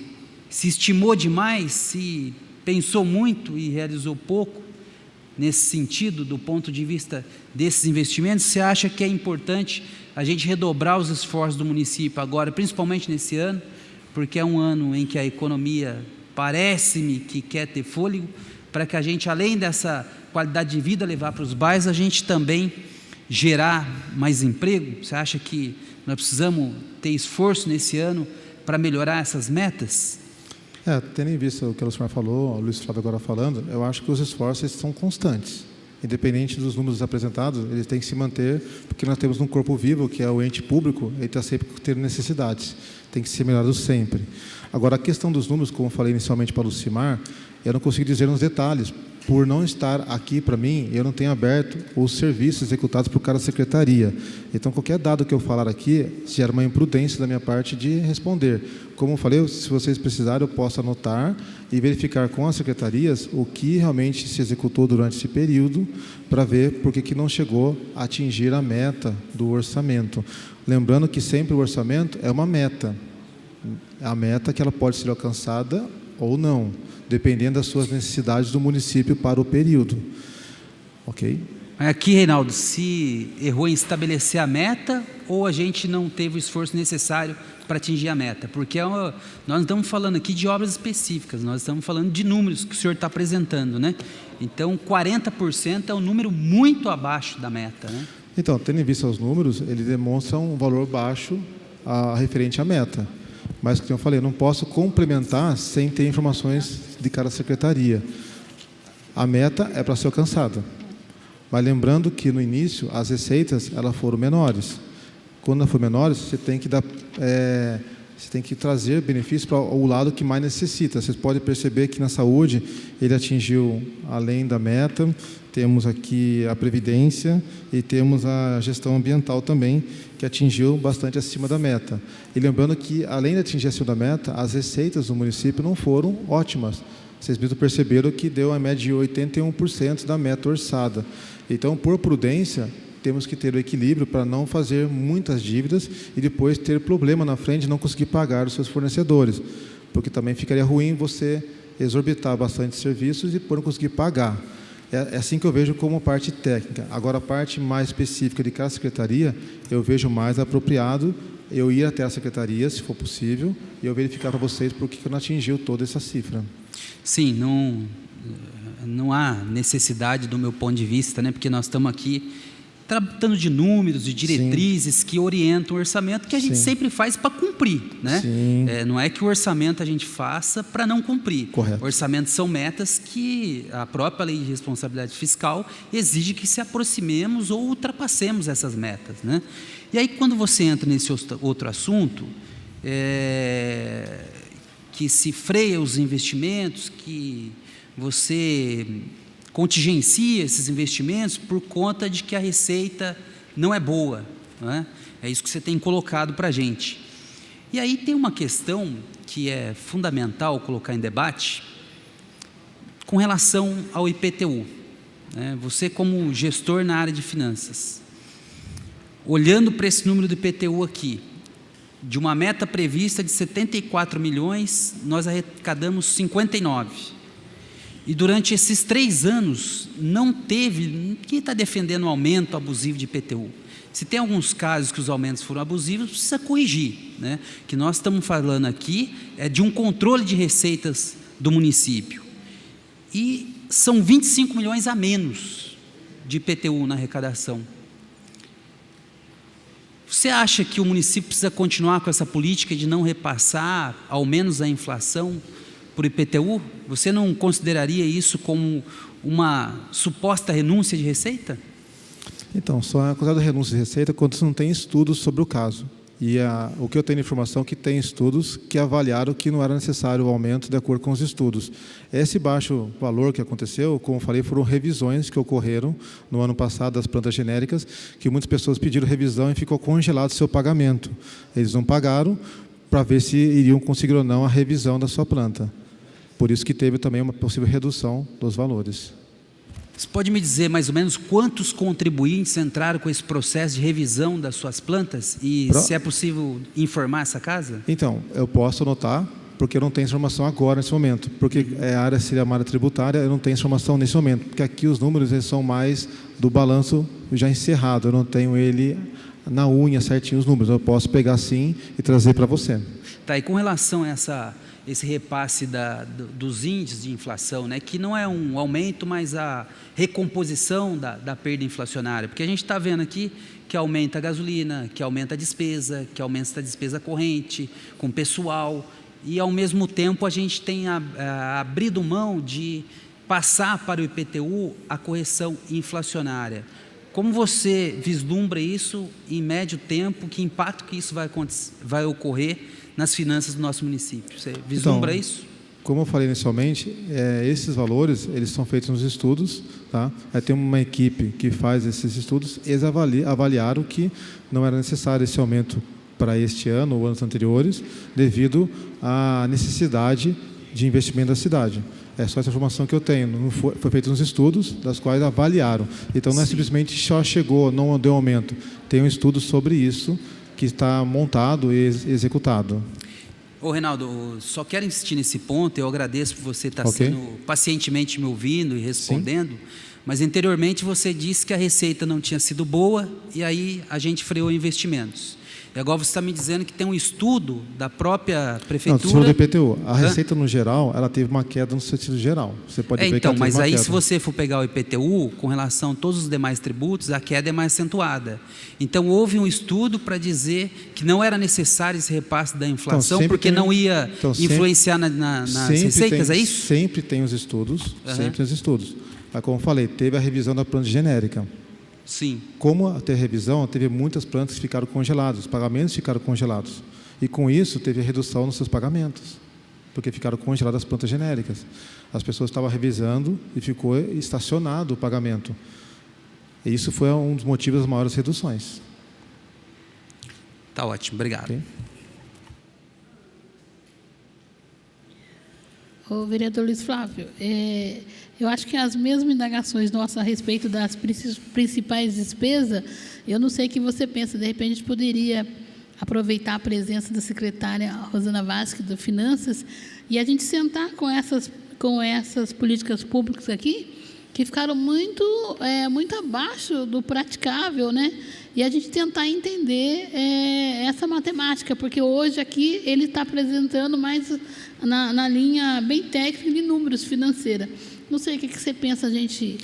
[SPEAKER 4] se estimou demais, se pensou muito e realizou pouco nesse sentido, do ponto de vista desses investimentos? Você acha que é importante a gente redobrar os esforços do município agora, principalmente nesse ano, porque é um ano em que a economia parece-me que quer ter fôlego, para que a gente, além dessa qualidade de vida levar para os bairros, a gente também gerar mais emprego? Você acha que nós precisamos ter esforço nesse ano para melhorar essas metas?
[SPEAKER 2] Tendo em vista o que o Lucimar falou, o Luiz Flávio agora falando, eu acho que os esforços são constantes. Independente dos números apresentados, eles têm que se manter, porque nós temos um corpo vivo, que é o ente público, ele está sempre tendo necessidades, tem que ser melhorado sempre. Agora, a questão dos números, como eu falei inicialmente para o Lucimar, eu não consigo dizer nos detalhes, por não estar aqui para mim, eu não tenho aberto os serviços executados por cada secretaria. Então, qualquer dado que eu falar aqui, gera uma imprudência da minha parte de responder. Como eu falei, se vocês precisarem, eu posso anotar e verificar com as secretarias o que realmente se executou durante esse período, para ver por que não chegou a atingir a meta do orçamento. Lembrando que sempre o orçamento é uma meta. A meta que ela pode ser alcançada ou não, dependendo das suas necessidades do município para o período. Ok?
[SPEAKER 4] Aqui, Reinaldo, se errou em estabelecer a meta ou a gente não teve o esforço necessário para atingir a meta? Porque nós não estamos falando aqui de obras específicas, nós estamos falando de números que o senhor está apresentando, né? Então, 40% é um número muito abaixo da meta, né?
[SPEAKER 2] Então, tendo em vista os números, ele demonstra um valor baixo referente à meta. Mas, como eu falei, eu não posso complementar sem ter informações de cada secretaria. A meta é para ser alcançada. Mas lembrando que, no início, as receitas elas foram menores. Quando elas forem menores, você tem que trazer benefícios para o lado que mais necessita. Vocês podem perceber que na saúde ele atingiu além da meta. Temos aqui a previdência e temos a gestão ambiental também, que atingiu bastante acima da meta. E lembrando que, além de atingir acima da meta, as receitas do município não foram ótimas. Vocês mesmo perceberam que deu a média de 81% da meta orçada. Então, por prudência, temos que ter o equilíbrio para não fazer muitas dívidas e depois ter problema na frente de não conseguir pagar os seus fornecedores, porque também ficaria ruim você exorbitar bastante serviços e depois não conseguir pagar. É assim que eu vejo como parte técnica. Agora, a parte mais específica de cada secretaria, eu vejo mais apropriado eu ir até a secretaria, se for possível, e eu verificar para vocês por que não atingiu toda essa cifra.
[SPEAKER 4] Sim, não há necessidade, do meu ponto de vista, né? Porque nós estamos aqui tratando de números, de diretrizes que orientam o orçamento, que a gente sempre faz para cumprir, né? Não é que o orçamento a gente faça para não cumprir.
[SPEAKER 2] Correto.
[SPEAKER 4] Orçamentos são metas que a própria lei de responsabilidade fiscal exige que se aproximemos ou ultrapassemos essas metas, né? E aí, quando você entra nesse outro assunto, que se freia os investimentos, que você contingencia esses investimentos por conta de que a receita não é boa, não é? É isso que você tem colocado para a gente. E aí tem uma questão que é fundamental colocar em debate com relação ao IPTU. Né? Você, como gestor na área de finanças, olhando para esse número do IPTU aqui, de uma meta prevista de 74 milhões, nós arrecadamos 59. E durante esses 3 anos, não teve... Quem está defendendo um aumento abusivo de IPTU? Se tem alguns casos que os aumentos foram abusivos, precisa corrigir. Né? O que nós estamos falando aqui é de um controle de receitas do município. E são 25 milhões a menos de IPTU na arrecadação. Você acha que o município precisa continuar com essa política de não repassar, ao menos, a inflação por IPTU? Você não consideraria isso como uma suposta renúncia de receita?
[SPEAKER 2] Então, só é considerado renúncia de receita quando você não tem estudos sobre o caso. E o que eu tenho de informação é que tem estudos que avaliaram que não era necessário o aumento de acordo com os estudos. Esse baixo valor que aconteceu, como falei, foram revisões que ocorreram no ano passado das plantas genéricas, que muitas pessoas pediram revisão e ficou congelado o seu pagamento. Eles não pagaram para ver se iriam conseguir ou não a revisão da sua planta. Por isso que teve também uma possível redução dos valores.
[SPEAKER 4] Você pode me dizer mais ou menos quantos contribuintes entraram com esse processo de revisão das suas plantas? E se é possível informar essa casa?
[SPEAKER 2] Então, eu posso anotar, porque eu não tenho informação agora, nesse momento. Porque a área seria uma área tributária, eu não tenho informação nesse momento. Porque aqui os números eles são mais do balanço já encerrado. Eu não tenho ele na unha certinho os números. Eu posso pegar sim e trazer para você.
[SPEAKER 4] Tá, e com relação a esse repasse dos índices de inflação, né, que não é um aumento, mas a recomposição da perda inflacionária, porque a gente está vendo aqui que aumenta a gasolina, que aumenta a despesa, que aumenta a despesa corrente, com pessoal, e ao mesmo tempo a gente tem abrido mão de passar para o IPTU a correção inflacionária. Como você vislumbra isso em médio tempo? Que impacto que isso vai ocorrer nas finanças do nosso município? Você vislumbra
[SPEAKER 2] então,
[SPEAKER 4] isso?
[SPEAKER 2] Como eu falei inicialmente, esses valores eles são feitos nos estudos, tá? Aí tem uma equipe que faz esses estudos, eles avaliaram que não era necessário esse aumento para este ano ou anos anteriores, devido à necessidade de investimento da cidade. É só essa informação que eu tenho. Não foi feito nos estudos, das quais avaliaram. Então, não é simplesmente só chegou, não deu aumento. Tem um estudo sobre isso que está montado e executado.
[SPEAKER 4] Ô, Reinaldo, só quero insistir nesse ponto. Eu agradeço por você estar sendo pacientemente me ouvindo e respondendo. Sim. Mas, anteriormente, você disse que a receita não tinha sido boa e aí a gente freou investimentos. E agora você está me dizendo que tem um estudo da própria prefeitura...
[SPEAKER 2] Não, do IPTU. A receita, no geral, ela teve uma queda no sentido geral. Você pode ver
[SPEAKER 4] então,
[SPEAKER 2] que
[SPEAKER 4] mas aí
[SPEAKER 2] queda.
[SPEAKER 4] Se você for pegar o IPTU, com relação a todos os demais tributos, a queda é mais acentuada. Então, houve um estudo para dizer que não era necessário esse repasse da inflação, então, porque não ia influenciar nas receitas, é isso?
[SPEAKER 2] Sempre tem os estudos, sempre tem os estudos. Mas, como eu falei, teve a revisão da planta genérica.
[SPEAKER 4] Sim.
[SPEAKER 2] Como teve revisão, teve muitas plantas que ficaram congeladas, os pagamentos ficaram congelados. E com isso teve a redução nos seus pagamentos, porque ficaram congeladas as plantas genéricas. As pessoas estavam revisando e ficou estacionado o pagamento. E isso foi um dos motivos das maiores reduções.
[SPEAKER 4] Tá ótimo, obrigado. Okay.
[SPEAKER 3] O vereador Luiz Flávio, eu acho que as mesmas indagações nossas a respeito das principais despesas, eu não sei o que você pensa, de repente a gente poderia aproveitar a presença da secretária Rosana Vasques, da Finanças, e a gente sentar com essas políticas públicas aqui, que ficaram muito abaixo do praticável, né? E a gente tentar entender essa matemática, porque hoje aqui ele está apresentando mais na linha bem técnica de números financeira. Não sei o que você pensa, a gente,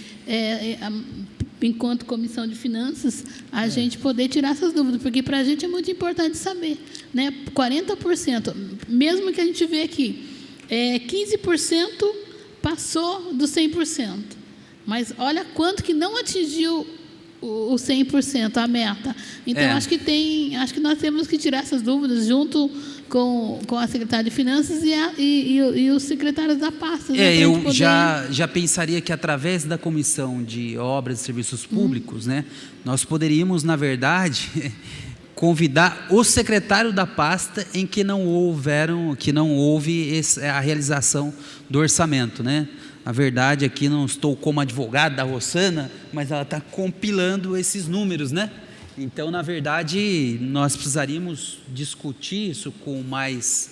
[SPEAKER 3] enquanto comissão de finanças, a gente poder tirar essas dúvidas, porque para a gente é muito importante saber, né? 40%, mesmo que a gente vê aqui, 15% passou do 100%, mas olha quanto que não atingiu o 100%, a meta. Então, acho que nós temos que tirar essas dúvidas junto com a secretária de Finanças e os secretários da pasta.
[SPEAKER 4] Eu poder... já pensaria que, através da Comissão de Obras e Serviços Públicos, né, nós poderíamos, na verdade, convidar o secretário da pasta em que não houve a realização do orçamento, né? Na verdade, aqui não estou como advogado da Rossana, mas ela está compilando esses números, né? Então, na verdade, nós precisaríamos discutir isso com mais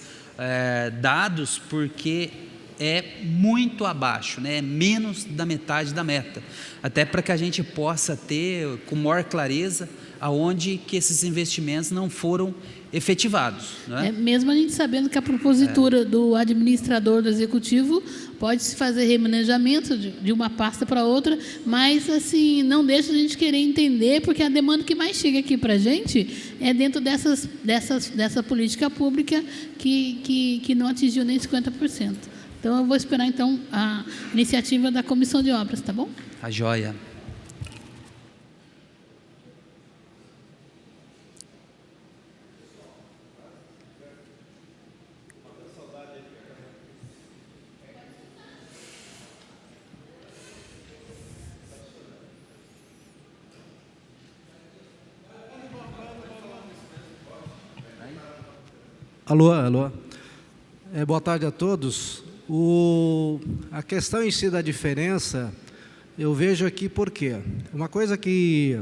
[SPEAKER 4] dados, porque é muito abaixo, né? É menos da metade da meta, até para que a gente possa ter com maior clareza aonde que esses investimentos não foram efetivados, né?
[SPEAKER 3] Mesmo a gente sabendo que a propositura do administrador do executivo pode-se fazer remanejamento de uma pasta para outra, mas assim, não deixa a gente querer entender, porque a demanda que mais chega aqui para a gente é dentro dessa política pública que não atingiu nem 50%. Então, eu vou esperar, então, a iniciativa da Comissão de Obras, tá bom?
[SPEAKER 4] A joia.
[SPEAKER 5] Alô, alô. Boa tarde a todos. A questão em si da diferença, eu vejo aqui por quê. Uma coisa que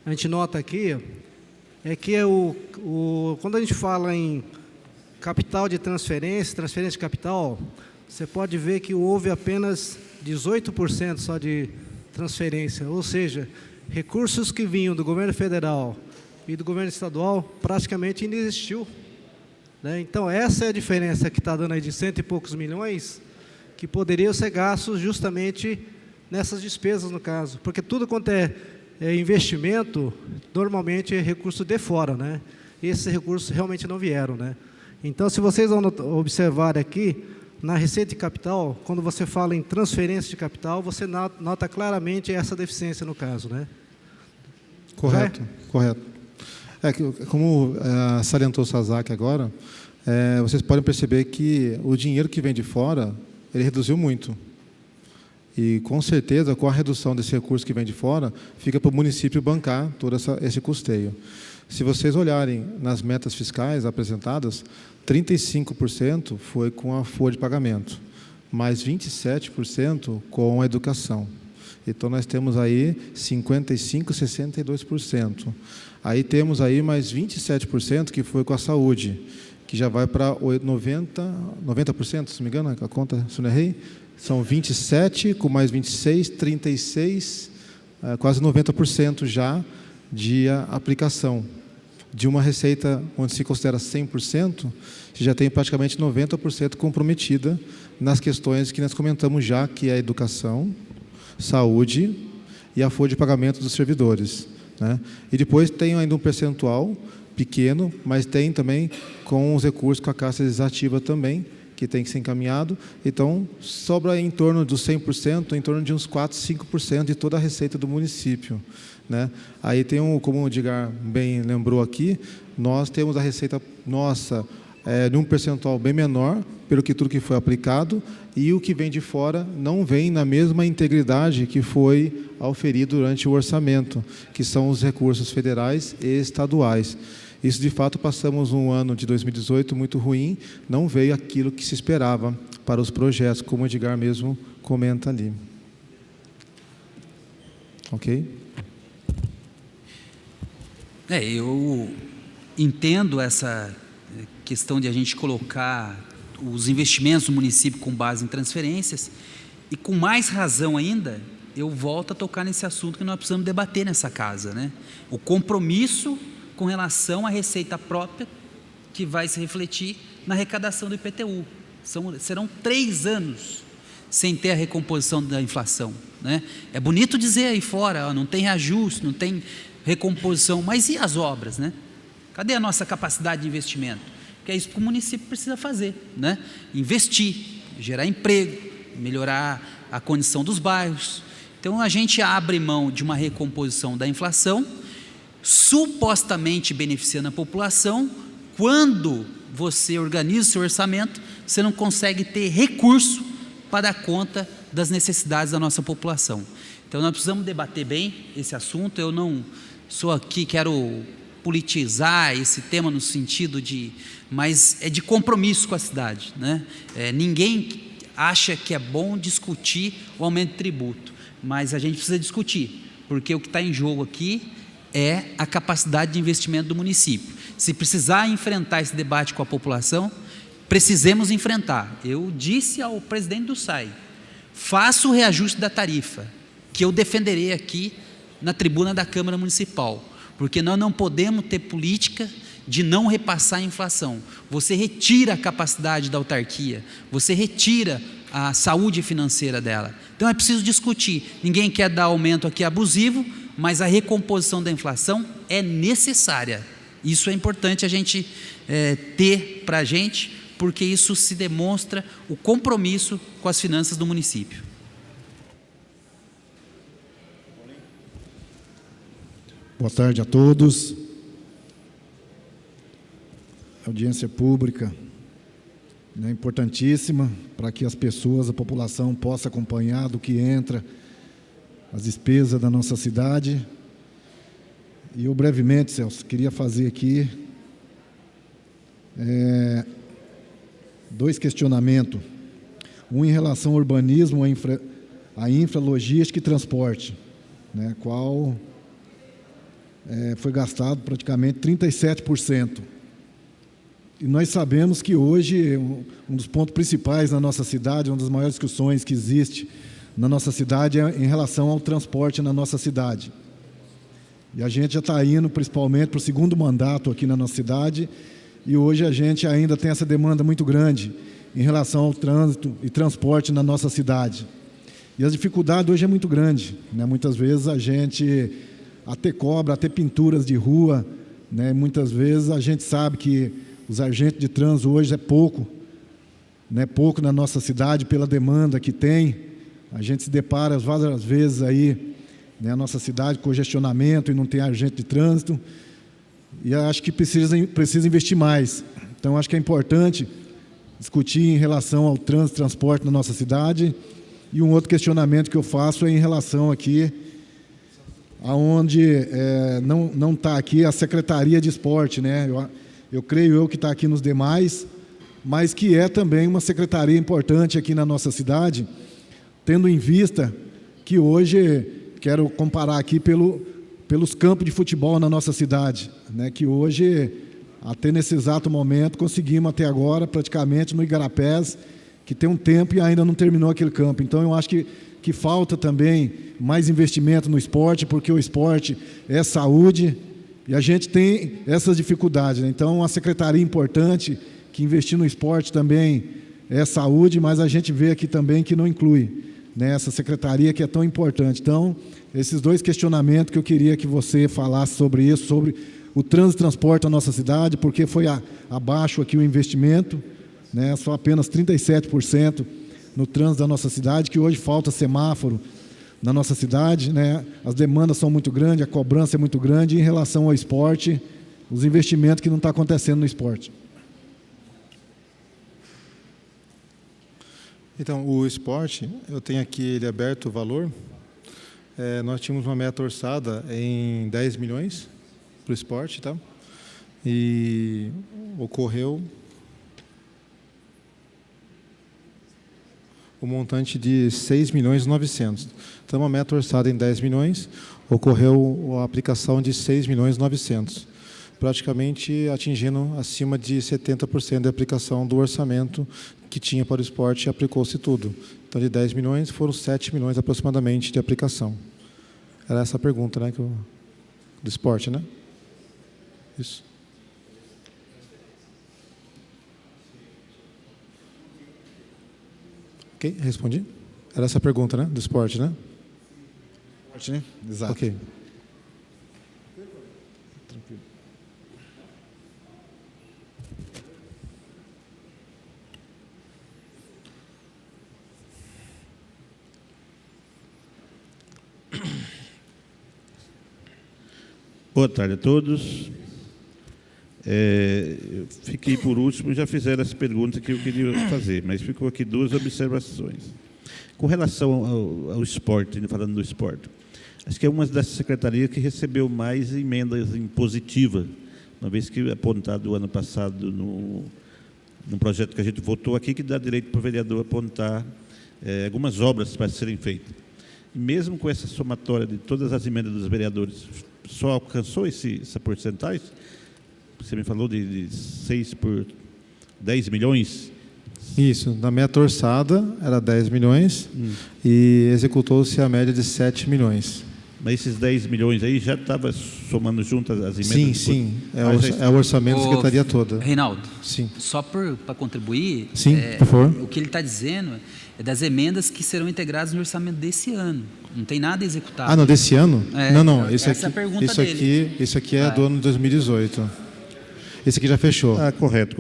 [SPEAKER 5] a gente nota aqui é que quando a gente fala em capital de transferência de capital, você pode ver que houve apenas 18% só de transferência, ou seja, recursos que vinham do governo federal e do governo estadual praticamente não existiu. Então, essa é a diferença que está dando aí de 100 e poucos milhões, que poderiam ser gastos justamente nessas despesas, no caso. Porque tudo quanto é investimento, normalmente é recurso de fora, né? E esses recursos realmente não vieram, né? Então, se vocês vão observar aqui, na receita de capital, quando você fala em transferência de capital, você nota claramente essa deficiência, no caso, né?
[SPEAKER 2] Correto, correto. Como salientou o Sazak agora, vocês podem perceber que o dinheiro que vem de fora, ele reduziu muito. E, com certeza, com a redução desse recurso que vem de fora, fica para o município bancar todo esse custeio. Se vocês olharem nas metas fiscais apresentadas, 35% foi com a folha de pagamento, mais 27% com a educação. Então, nós temos aí 55%, 62%. Aí temos aí mais 27% que foi com a saúde, que já vai para 90%, se não me engano, a conta, se não errei, são 27, com mais 26, 36, quase 90% já de aplicação. De uma receita onde se considera 100%, você já tem praticamente 90% comprometida nas questões que nós comentamos já, que é a educação, saúde e a folha de pagamento dos servidores, né? E depois tem ainda um percentual pequeno, mas tem também com os recursos com a Caixa Legislativa também, que tem que ser encaminhado. Então, sobra em torno dos 100%, em torno de uns 4, 5% de toda a receita do município, né? Aí tem como o Edgar bem lembrou aqui, nós temos a receita nossa de um percentual bem menor, pelo que tudo que foi aplicado, e o que vem de fora não vem na mesma integridade que foi auferido durante o orçamento, que são os recursos federais e estaduais. Isso, de fato, passamos um ano de 2018 muito ruim, não veio aquilo que se esperava para os projetos, como o Edgar mesmo comenta ali. Ok?
[SPEAKER 4] Eu entendo essa questão de a gente colocar os investimentos do município com base em transferências, e com mais razão ainda, eu volto a tocar nesse assunto que nós precisamos debater nessa casa, né? O compromisso com relação à receita própria, que vai se refletir na arrecadação do IPTU. Serão 3 anos sem ter a recomposição da inflação, né? É bonito dizer aí fora, não tem reajuste, não tem recomposição, mas e as obras, né? Cadê a nossa capacidade de investimento? Porque é isso que o município precisa fazer, né? Investir, gerar emprego, melhorar a condição dos bairros. Então, a gente abre mão de uma recomposição da inflação, supostamente beneficiando a população. Quando você organiza o seu orçamento, você não consegue ter recurso para dar conta das necessidades da nossa população. Então, nós precisamos debater bem esse assunto. Eu não sou aqui, quero politizar esse tema no sentido de, mas é de compromisso com a cidade, né? Ninguém acha que é bom discutir o aumento de tributo, mas a gente precisa discutir, porque o que está em jogo aqui é a capacidade de investimento do município. Se precisar enfrentar esse debate com a população, precisemos enfrentar. Eu disse ao presidente do SAI, faça o reajuste da tarifa, que eu defenderei aqui na tribuna da Câmara Municipal, porque nós não podemos ter política de não repassar a inflação. Você retira a capacidade da autarquia, você retira a saúde financeira dela. Então é preciso discutir. Ninguém quer dar aumento aqui abusivo, mas a recomposição da inflação é necessária. Isso é importante a gente ter para a gente, porque isso se demonstra o compromisso com as finanças do município.
[SPEAKER 6] Boa tarde a todos. Audiência pública, né, importantíssima para que as pessoas, a população possa acompanhar do que entra, as despesas da nossa cidade. E eu brevemente, Celso, queria fazer aqui dois questionamentos. Um em relação ao urbanismo, a infralogística e transporte, né, qual foi gastado praticamente 37%. E nós sabemos que hoje um dos pontos principais na nossa cidade, uma das maiores discussões que existe na nossa cidade é em relação ao transporte na nossa cidade. E a gente já está indo principalmente para o segundo mandato aqui na nossa cidade, e hoje a gente ainda tem essa demanda muito grande em relação ao trânsito e transporte na nossa cidade. E as dificuldades hoje é muito grande, né? Muitas vezes a gente até cobra, até pinturas de rua, né? Muitas vezes a gente sabe que os agentes de trânsito hoje é pouco, né? Pouco na nossa cidade pela demanda que tem. A gente se depara várias vezes aí, né, a nossa cidade com congestionamento e não tem agente de trânsito. E acho que precisa investir mais. Então, acho que é importante discutir em relação ao trânsito e transporte na nossa cidade. E um outro questionamento que eu faço é em relação aqui, aonde não está aqui a Secretaria de Esporte, né? Eu creio que está aqui nos demais, mas que é também uma secretaria importante aqui na nossa cidade, tendo em vista que hoje, quero comparar aqui pelos campos de futebol na nossa cidade, né, que hoje, até nesse exato momento, conseguimos até agora, praticamente no Igarapés, que tem um tempo e ainda não terminou aquele campo. Então, eu acho que falta também mais investimento no esporte, porque o esporte é saúde, e a gente tem essas dificuldades, né? Então, uma secretaria importante, que investir no esporte também é saúde, mas a gente vê aqui também que não inclui, né, essa secretaria que é tão importante. Então, esses dois questionamentos que eu queria que você falasse sobre isso, sobre o trânsito e transporte na nossa cidade, porque foi abaixo aqui o investimento, né, só apenas 37% no trânsito da nossa cidade, que hoje falta semáforo na nossa cidade, né, as demandas são muito grandes, a cobrança é muito grande, e em relação ao esporte, os investimentos que não estão acontecendo no esporte.
[SPEAKER 2] Então, o esporte, eu tenho aqui ele aberto o valor. Nós tínhamos uma meta orçada em 10 milhões para o esporte, tá? E ocorreu o montante de 6.900.000. Então, uma meta orçada em 10 milhões, ocorreu a aplicação de 6.900.000, praticamente atingindo acima de 70% da aplicação do orçamento que tinha para o esporte, e aplicou-se tudo. Então, de 10 milhões, foram 7 milhões aproximadamente de aplicação. Era essa a pergunta, né, do esporte, né? Isso. Ok, respondi? Era essa a pergunta, né, do esporte, né?
[SPEAKER 6] Esporte, né? Exato.
[SPEAKER 2] Ok.
[SPEAKER 6] Tranquilo.
[SPEAKER 7] Boa tarde a todos. Eu fiquei por último, já fizeram as perguntas que eu queria fazer, mas ficou aqui duas observações. Com relação ao esporte, falando do esporte, acho que é uma das secretarias que recebeu mais emendas em positiva, uma vez que apontado o ano passado no projeto que a gente votou aqui, que dá direito para o vereador apontar algumas obras para serem feitas. E mesmo com essa somatória de todas as emendas dos vereadores, só alcançou essa porcentagem? Você me falou de 6 por 10 milhões?
[SPEAKER 2] Isso, na meta orçada era 10 milhões e executou-se a média de 7 milhões.
[SPEAKER 7] Mas esses 10 milhões aí já estava somando junto as emendas?
[SPEAKER 2] Sim, sim. É o orçamento da secretaria toda.
[SPEAKER 4] Reinaldo,
[SPEAKER 2] sim.
[SPEAKER 4] Só para contribuir,
[SPEAKER 2] sim, por favor.
[SPEAKER 4] O que ele está dizendo é das emendas que serão integradas no orçamento desse ano. Não tem nada executado.
[SPEAKER 2] Ah, não, desse ano? Não.
[SPEAKER 4] Essa é a pergunta dele.
[SPEAKER 2] Isso aqui é do ano de 2018. Esse aqui já fechou.
[SPEAKER 7] Ah, correto.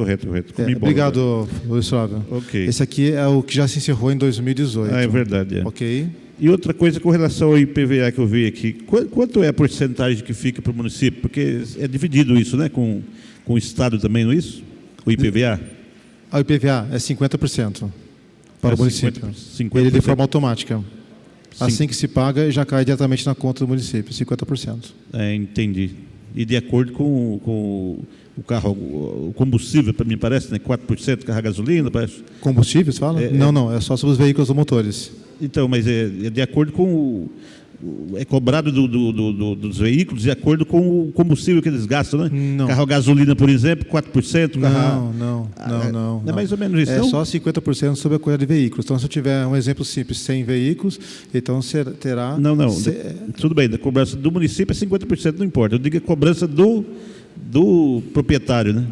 [SPEAKER 2] Obrigado, Luiz Flávio.
[SPEAKER 7] Ok.
[SPEAKER 2] Esse aqui é o que já se encerrou em 2018.
[SPEAKER 7] Ah, é verdade.
[SPEAKER 2] Ok.
[SPEAKER 7] E outra coisa com relação ao IPVA que eu vi aqui, quanto é a porcentagem que fica para o município? Porque é dividido isso, né? Com o Estado também, não é isso? O IPVA?
[SPEAKER 2] O IPVA é 50% para o município.
[SPEAKER 7] 50%.
[SPEAKER 2] Ele de forma automática. Assim que se paga, já cai diretamente na conta do município, 50%.
[SPEAKER 7] Entendi. E de acordo com o carro, o combustível, para mim parece, né? 4% carro a gasolina, parece.
[SPEAKER 2] Combustível, você fala? Não, é só sobre os veículos motores.
[SPEAKER 7] Então, mas é de acordo com é cobrado dos veículos de acordo com o combustível que eles gastam, né?
[SPEAKER 2] Não.
[SPEAKER 7] Carro a gasolina, por exemplo, 4%.
[SPEAKER 2] Não.
[SPEAKER 7] É mais ou menos isso,
[SPEAKER 2] é
[SPEAKER 7] não?
[SPEAKER 2] só 50% sobre a quantidade de veículos. Então, se eu tiver um exemplo simples, 100 veículos, então você terá...
[SPEAKER 7] Não. Tudo bem, da cobrança do município é 50%, não importa. Eu digo a cobrança do proprietário, né?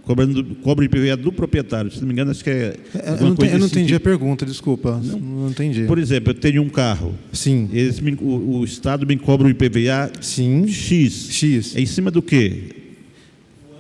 [SPEAKER 7] Cobra o IPVA do proprietário. Se não me engano, acho que é...
[SPEAKER 2] Eu não entendi a pergunta, desculpa. Não entendi.
[SPEAKER 7] Por exemplo, eu tenho um carro.
[SPEAKER 2] Sim.
[SPEAKER 7] O Estado me cobra o IPVA
[SPEAKER 2] sim.
[SPEAKER 7] X. É em cima do quê?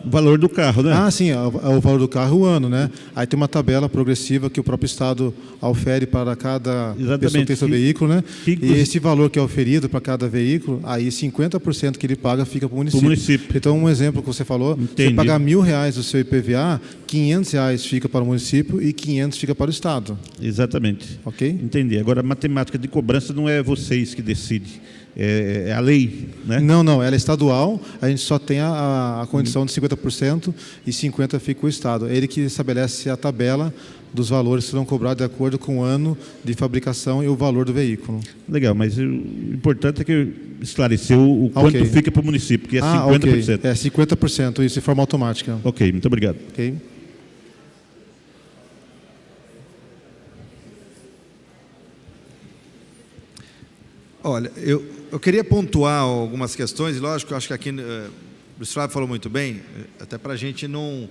[SPEAKER 7] O valor do carro, né?
[SPEAKER 2] Ah, sim, é o valor do carro o ano, né? Aí tem uma tabela progressiva que o próprio Estado ofere para cada pessoa que tem seu veículo, né? E esse valor que é oferido para cada veículo, aí 50% que ele paga fica para o município. Então, um exemplo que você falou, você pagar R$1.000 do seu IPVA, R$500 fica para o município e 500 fica para o Estado.
[SPEAKER 7] Exatamente.
[SPEAKER 2] Ok?
[SPEAKER 7] Entendi. Agora, a matemática de cobrança não é vocês que decidem. É a lei, né?
[SPEAKER 2] Não, ela é estadual, a gente só tem a condição de 50% e 50% fica o Estado. É ele que estabelece a tabela dos valores que serão cobrados de acordo com o ano de fabricação e o valor do veículo.
[SPEAKER 7] Legal, mas o importante é que esclareceu o quanto fica para o município, que é 50%.
[SPEAKER 2] É 50%, isso de forma automática.
[SPEAKER 7] Ok, muito obrigado.
[SPEAKER 2] Ok.
[SPEAKER 1] Olha, eu queria pontuar algumas questões, e lógico, eu acho que aqui o Luiz Flávio falou muito bem, até para a gente não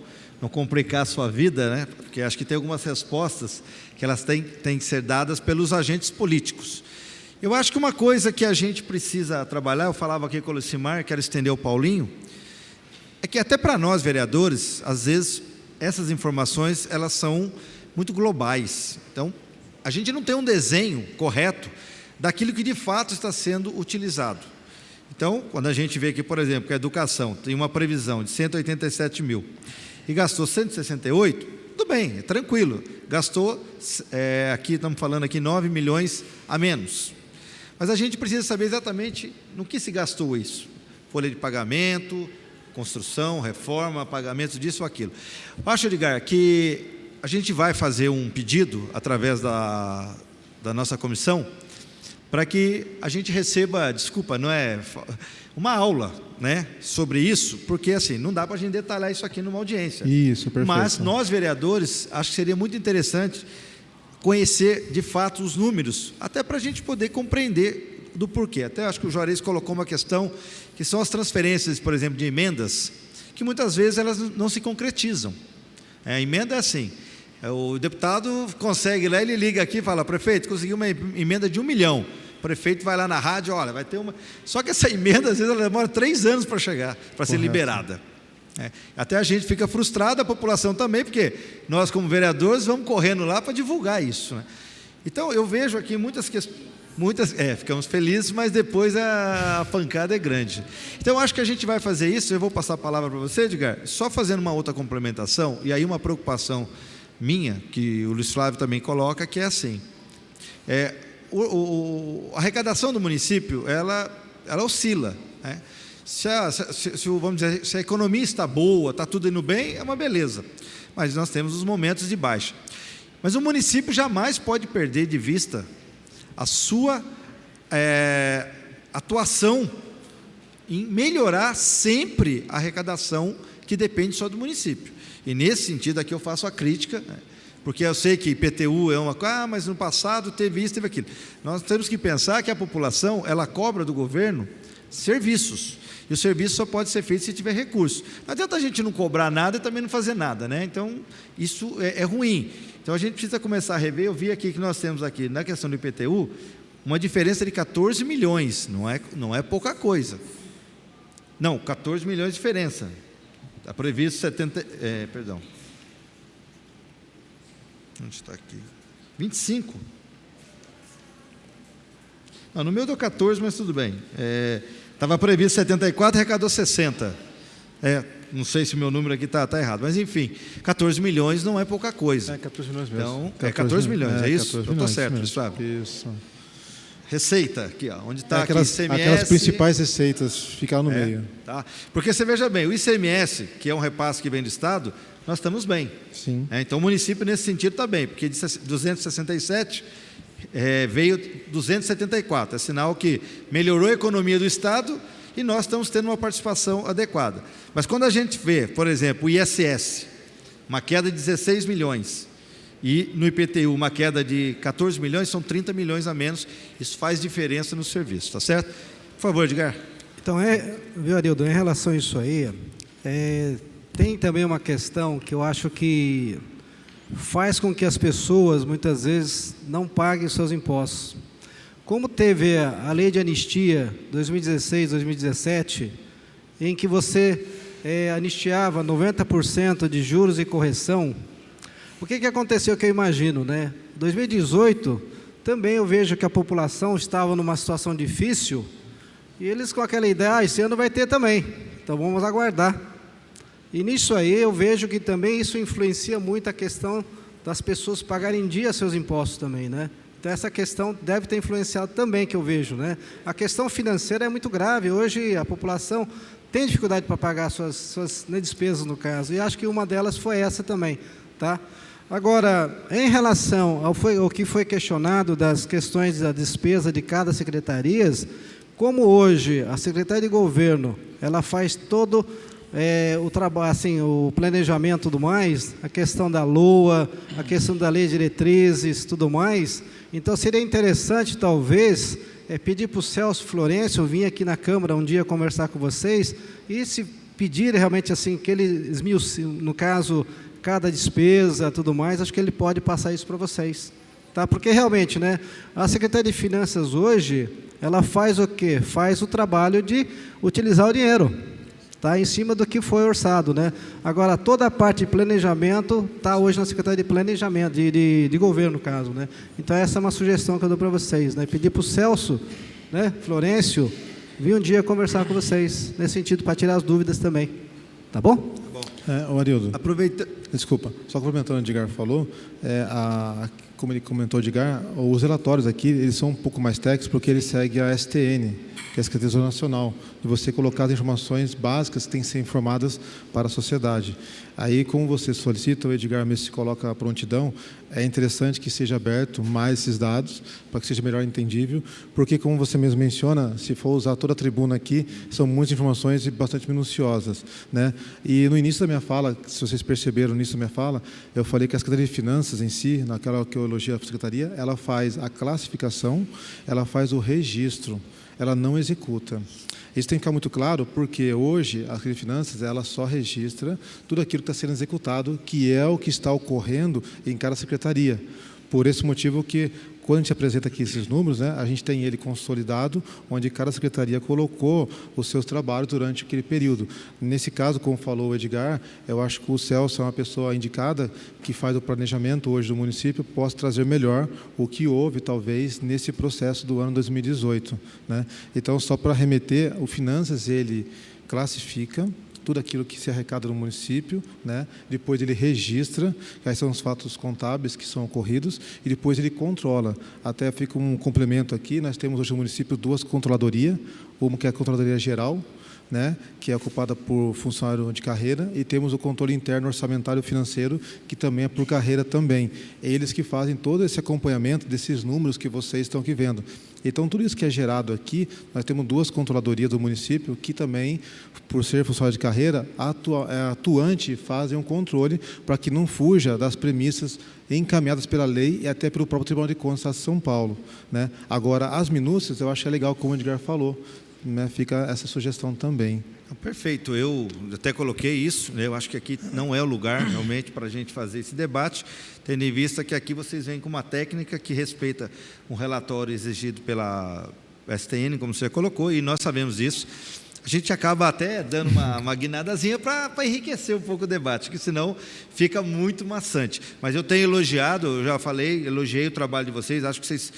[SPEAKER 1] complicar a sua vida, né? Porque acho que tem algumas respostas que elas têm que ser dadas pelos agentes políticos. Eu acho que uma coisa que a gente precisa trabalhar, eu falava aqui com o Lucimar, quero estender ao Paulinho, é que até para nós, vereadores, às vezes, essas informações, elas são muito globais. Então, a gente não tem um desenho correto daquilo que de fato está sendo utilizado. Então, quando a gente vê aqui, por exemplo, que a educação tem uma previsão de 187 mil e gastou 168, tudo bem, é tranquilo, gastou, aqui estamos falando aqui 9 milhões a menos. Mas a gente precisa saber exatamente no que se gastou isso. Folha de pagamento, construção, reforma, pagamento disso ou aquilo. Eu acho, Edgar, que a gente vai fazer um pedido através da nossa comissão para que a gente receba, desculpa, não é uma aula, né, sobre isso, porque assim, não dá para a gente detalhar isso aqui numa audiência.
[SPEAKER 2] Isso, perfeito.
[SPEAKER 1] Mas nós, vereadores, acho que seria muito interessante conhecer de fato os números, até para a gente poder compreender do porquê. Até acho que o Juarez colocou uma questão, que são as transferências, por exemplo, de emendas, que muitas vezes elas não se concretizam. A emenda é assim, o deputado consegue lá, ele liga aqui e fala: prefeito, consegui uma emenda de 1 milhão. O prefeito vai lá na rádio, olha, vai ter uma... Só que essa emenda, às vezes, ela demora 3 anos para chegar, para ser liberada. Até a gente fica frustrado, a população também, porque nós, como vereadores, vamos correndo lá para divulgar isso, né? Então, eu vejo aqui muitas questões, ficamos felizes, mas depois a pancada é grande. Então, eu acho que a gente vai fazer isso, eu vou passar a palavra para você, Edgar, só fazendo uma outra complementação, e aí uma preocupação minha, que o Luiz Flávio também coloca, que é assim, a arrecadação do município, ela oscila, né? Vamos dizer, se a economia está boa, está tudo indo bem, é uma beleza. Mas nós temos os momentos de baixa. Mas o município jamais pode perder de vista a sua atuação em melhorar sempre a arrecadação, que depende só do município. E nesse sentido aqui eu faço a crítica, né? Porque eu sei que IPTU é uma coisa, mas no passado teve isso, teve aquilo. Nós temos que pensar que a população, ela cobra do governo serviços, e o serviço só pode ser feito se tiver recurso. Não adianta a gente não cobrar nada e também não fazer nada, né? Então, isso é ruim. Então, a gente precisa começar a rever. Eu vi aqui que nós temos aqui, na questão do IPTU, uma diferença de 14 milhões, não é pouca coisa. Não, 14 milhões de diferença. Está previsto 70... perdão. Onde está aqui? 25. Não, no meu deu 14, mas tudo bem. Estava previsto 74, arrecadou 60. Não sei se o meu número aqui está errado, mas enfim, 14 milhões não é pouca coisa.
[SPEAKER 2] 14 milhões mesmo.
[SPEAKER 1] Então, 14 milhões, é isso? Eu estou certo, Fábio?
[SPEAKER 2] Isso.
[SPEAKER 1] Receita, aqui, ó, onde está aqui
[SPEAKER 2] aquelas,
[SPEAKER 1] ICMS...
[SPEAKER 2] Aquelas principais receitas ficaram no meio.
[SPEAKER 1] Tá? Porque você veja bem, o ICMS, que é um repasse que vem do Estado, nós estamos bem.
[SPEAKER 2] Sim.
[SPEAKER 1] Então, o município, nesse sentido, está bem, porque de 267 veio 274. É sinal que melhorou a economia do Estado e nós estamos tendo uma participação adequada. Mas quando a gente vê, por exemplo, o ISS, uma queda de 16 milhões, e no IPTU uma queda de 14 milhões, são 30 milhões a menos, isso faz diferença no serviço, tá certo? Por favor, Edgar.
[SPEAKER 5] Então, viu, Arildo, em relação a isso aí, tem também uma questão que eu acho que faz com que as pessoas, muitas vezes, não paguem os seus impostos. Como teve a lei de anistia 2016, 2017, em que você anistiava 90% de juros e correção, o que aconteceu que eu imagino, né? 2018, também eu vejo que a população estava numa situação difícil, e eles com aquela ideia, esse ano vai ter também, então vamos aguardar. E nisso aí eu vejo que também isso influencia muito a questão das pessoas pagarem em dia seus impostos também, né? Então essa questão deve ter influenciado também, que eu vejo, né? A questão financeira é muito grave, hoje a população tem dificuldade para pagar suas despesas, no caso, e acho que uma delas foi essa também, tá? Agora, em relação ao que foi questionado das questões da despesa de cada secretaria, como hoje a Secretaria de Governo, ela faz todo o trabalho, assim, o planejamento e tudo mais, a questão da LOA, a questão da lei de diretrizes, tudo mais, então seria interessante, talvez, pedir para o Celso Florencio vir aqui na Câmara um dia conversar com vocês, e se pedir realmente assim, que ele esmiuce, no caso, cada despesa, tudo mais, acho que ele pode passar isso para vocês, tá? Porque realmente, né, a Secretaria de Finanças hoje, ela faz o quê? Faz o trabalho de utilizar o dinheiro, tá? Em cima do que foi orçado, né? Agora, toda a parte de planejamento está hoje na Secretaria de Planejamento, de Governo, no caso, né? Então, essa é uma sugestão que eu dou para vocês, né? Pedir para o Celso, né, Florencio, vir um dia conversar com vocês, nesse sentido, para tirar as dúvidas também, tá bom?
[SPEAKER 2] Arildo,
[SPEAKER 1] Aproveita...
[SPEAKER 2] desculpa, só complementando o que o Edgar falou, como ele comentou, Edgar, os relatórios aqui, eles são um pouco mais técnicos, porque ele segue a STN, que é a Secretaria Nacional, de você colocar as informações básicas que têm que ser informadas para a sociedade. Aí, como você solicita, o Edgar mesmo se coloca à prontidão, é interessante que seja aberto mais esses dados, para que seja melhor entendível, porque, como você mesmo menciona, se for usar toda a tribuna aqui, são muitas informações e bastante minuciosas, né? E no início da minha fala, se vocês perceberam no início da minha fala, eu falei que a Secretaria de Finanças em si, naquela que eu elogio a Secretaria, ela faz a classificação, ela faz o registro, ela não executa. Isso tem que ficar muito claro, porque hoje a Secretaria de Finanças, ela só registra tudo aquilo que está sendo executado, que é o que está ocorrendo em cada secretaria. Por esse motivo que, quando a gente apresenta aqui esses números, né, a gente tem ele consolidado, onde cada secretaria colocou os seus trabalhos durante aquele período. Nesse caso, como falou o Edgar, eu acho que o Celso é uma pessoa indicada que faz o planejamento hoje do município, possa trazer melhor o que houve, talvez, nesse processo do ano 2018. Né? Então, só para remeter, o Finanças, ele classifica tudo aquilo que se arrecada no município, né? Depois ele registra, quais são os fatos contábeis que são ocorridos, e depois ele controla. Até fica um complemento aqui, nós temos hoje no município 2 controladorias, uma que é a Controladoria Geral, né, que é ocupada por funcionário de carreira, e temos o controle interno orçamentário financeiro, que também é por carreira também. Eles que fazem todo esse acompanhamento desses números que vocês estão aqui vendo. Então, tudo isso que é gerado aqui, nós temos 2 controladorias do município, que também, por ser funcionário de carreira, atuante, fazem um controle para que não fuja das premissas encaminhadas pela lei e até pelo próprio Tribunal de Contas de São Paulo, né? Agora, as minúcias, eu acho que é legal, como o Edgar falou, né, fica essa sugestão também.
[SPEAKER 1] Perfeito, eu até coloquei isso, né? Eu acho que aqui não é o lugar realmente para a gente fazer esse debate, tendo em vista que aqui vocês vêm com uma técnica que respeita um relatório exigido pela STN, como você colocou, e nós sabemos disso. A gente acaba até dando uma guinadazinha para enriquecer um pouco o debate, que senão fica muito maçante. Mas eu tenho elogiado, eu já falei, elogiei o trabalho de vocês, acho que vocês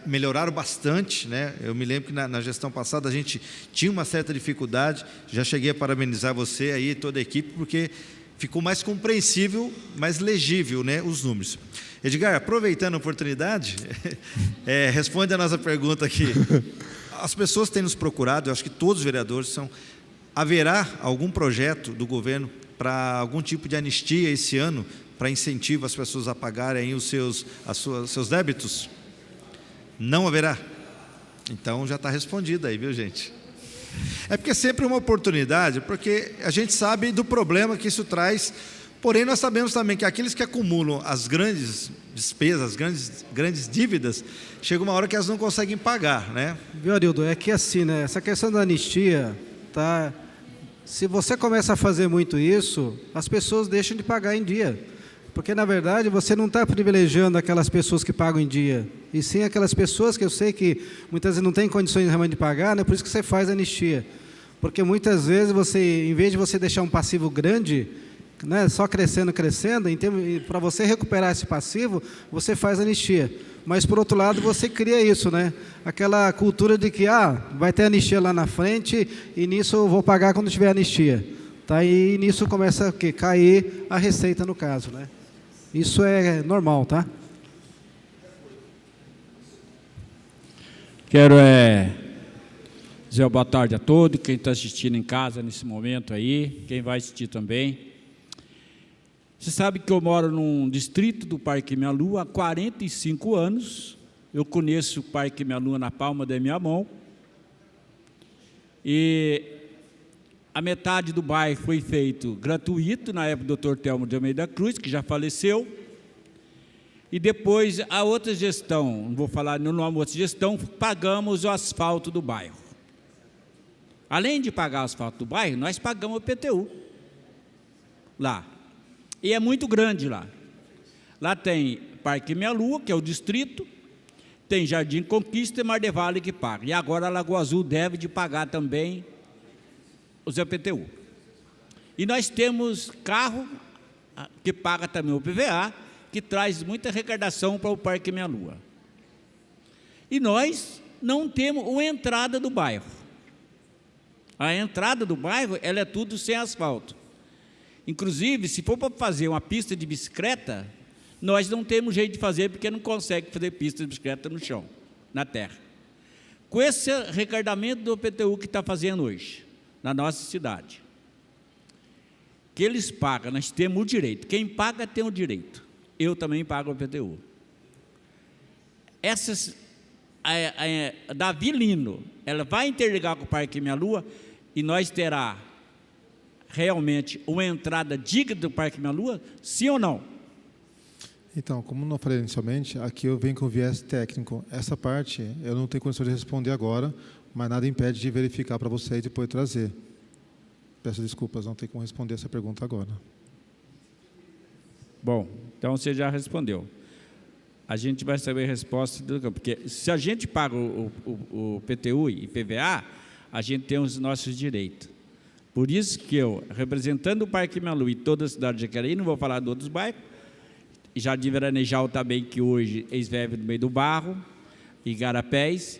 [SPEAKER 1] melhoraram bastante, né? Eu me lembro que na gestão passada a gente tinha uma certa dificuldade, já cheguei a parabenizar você aí e toda a equipe, porque ficou mais compreensível, mais legível, né, os números. Edgar, aproveitando a oportunidade, responde a nossa pergunta aqui. As pessoas têm nos procurado, eu acho que todos os vereadores haverá algum projeto do governo para algum tipo de anistia esse ano, para incentivo as pessoas a pagarem os seus débitos? Não haverá? Então já está respondido aí, viu, gente? É porque é sempre uma oportunidade, porque a gente sabe do problema que isso traz, porém nós sabemos também que aqueles que acumulam as grandes despesas, as grandes dívidas, chega uma hora que elas não conseguem pagar, né?
[SPEAKER 5] Viu, Arildo, é que assim, né, essa questão da anistia, tá? Se você começa a fazer muito isso, as pessoas deixam de pagar em dia. Porque, na verdade, você não está privilegiando aquelas pessoas que pagam em dia, e sim aquelas pessoas que eu sei que muitas vezes não têm condições realmente de pagar, né? Por isso que você faz a anistia. Porque muitas vezes você, em vez de você deixar um passivo grande, né, só crescendo, para você recuperar esse passivo, você faz anistia. Mas, por outro lado, você cria isso, né? Aquela cultura de que vai ter anistia lá na frente e nisso eu vou pagar quando tiver anistia. Tá? E nisso começa a cair a receita, no caso, né? Isso é normal, tá?
[SPEAKER 8] Quero dizer boa tarde a todos, quem está assistindo em casa nesse momento aí, quem vai assistir também. Você sabe que eu moro num distrito do Parque Minha Lua há 45 anos. Eu conheço o Parque Minha Lua na palma da minha mão. E a metade do bairro foi feito gratuito, na época do Dr. Telmo de Almeida Cruz, que já faleceu. E depois, a outra gestão, não vou falar no nome da outra gestão, pagamos o asfalto do bairro. Além de pagar o asfalto do bairro, nós pagamos o PTU lá. E é muito grande lá. Lá tem Parque Minha Lua, que é o distrito, tem Jardim Conquista e Mar de Vale que paga. E agora a Lagoa Azul deve de pagar também os IPTU. E nós temos carro que paga também o PVA, que traz muita arrecadação para o Parque Minha Lua. E nós não temos uma entrada do bairro. A entrada do bairro, ela é tudo sem asfalto. Inclusive, se for para fazer uma pista de bicicleta, nós não temos jeito de fazer, porque não consegue fazer pista de bicicleta no chão, na terra. Com esse arrecadamento do IPTU que está fazendo hoje, na nossa cidade, que eles pagam, nós temos o direito. Quem paga tem o direito. Eu também pago o IPTU. Davi Lino, ela vai interligar com o Parque Minha Lua e nós terá realmente uma entrada digna do Parque Minha Lua, sim ou não?
[SPEAKER 2] Então, como não falei inicialmente, aqui eu venho com viés técnico. Essa parte eu não tenho condição de responder agora, mas nada impede de verificar para você e depois trazer. Peço desculpas, não tenho como responder essa pergunta agora.
[SPEAKER 8] Bom, então você já respondeu. A gente vai saber a resposta do campo, porque se a gente paga o PTU e PVA, a gente tem os nossos direitos. Por isso que eu, representando o Parque Minha Lua e toda a cidade de Jacareí, não vou falar de outros bairros, Jardim Veranejal também, que hoje eles vivem no meio do barro, Igarapés,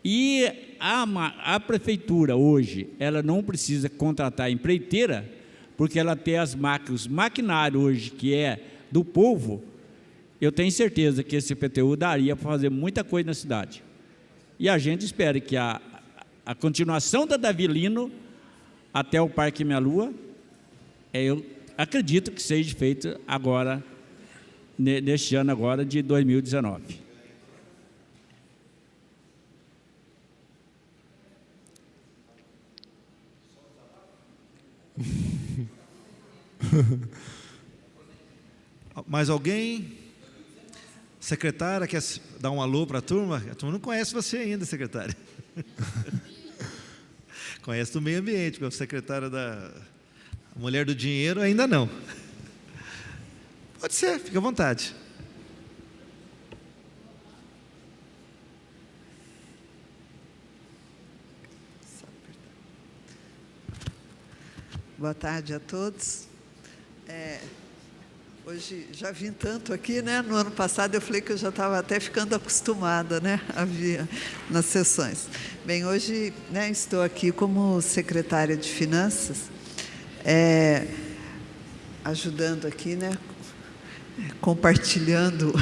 [SPEAKER 8] E a prefeitura, hoje, ela não precisa contratar empreiteira, porque ela tem as máquinas, os maquinários hoje, que é do povo. Eu tenho certeza que esse IPTU daria para fazer muita coisa na cidade. E a gente espera que a continuação da Davi Lino até o Parque Minha Lua, eu acredito que seja feito agora, neste ano agora de 2019.
[SPEAKER 1] Mais alguém? Secretária, quer dar um alô para a turma? A turma não conhece você ainda, secretária. Conhece do meio ambiente, porque a secretária da Mulher do Dinheiro ainda não. Pode ser, fica à vontade.
[SPEAKER 9] Boa tarde a todos. Hoje já vim tanto aqui, né? No ano passado eu falei que eu já estava até ficando acostumada, né? A vir nas sessões. Bem, hoje, né, estou aqui como secretária de Finanças, ajudando aqui, né? Compartilhando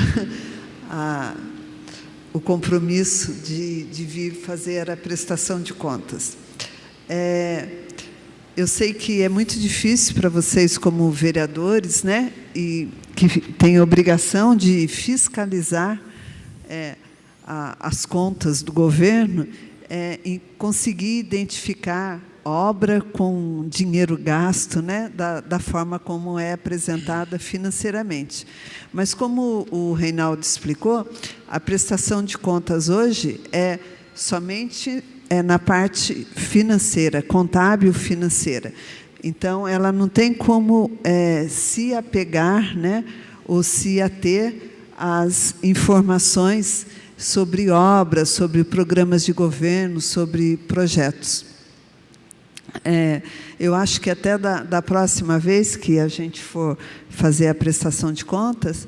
[SPEAKER 9] o compromisso de vir fazer a prestação de contas. Eu sei que é muito difícil para vocês, como vereadores, né, e que têm a obrigação de fiscalizar as contas do governo, e conseguir identificar obra com dinheiro gasto, né, da forma como é apresentada financeiramente. Mas, como o Reinaldo explicou, a prestação de contas hoje é somente na parte financeira, contábil financeira. Então, ela não tem como se apegar, né, ou se ater às informações sobre obras, sobre programas de governo, sobre projetos. Eu acho que até da próxima vez que a gente for fazer a prestação de contas,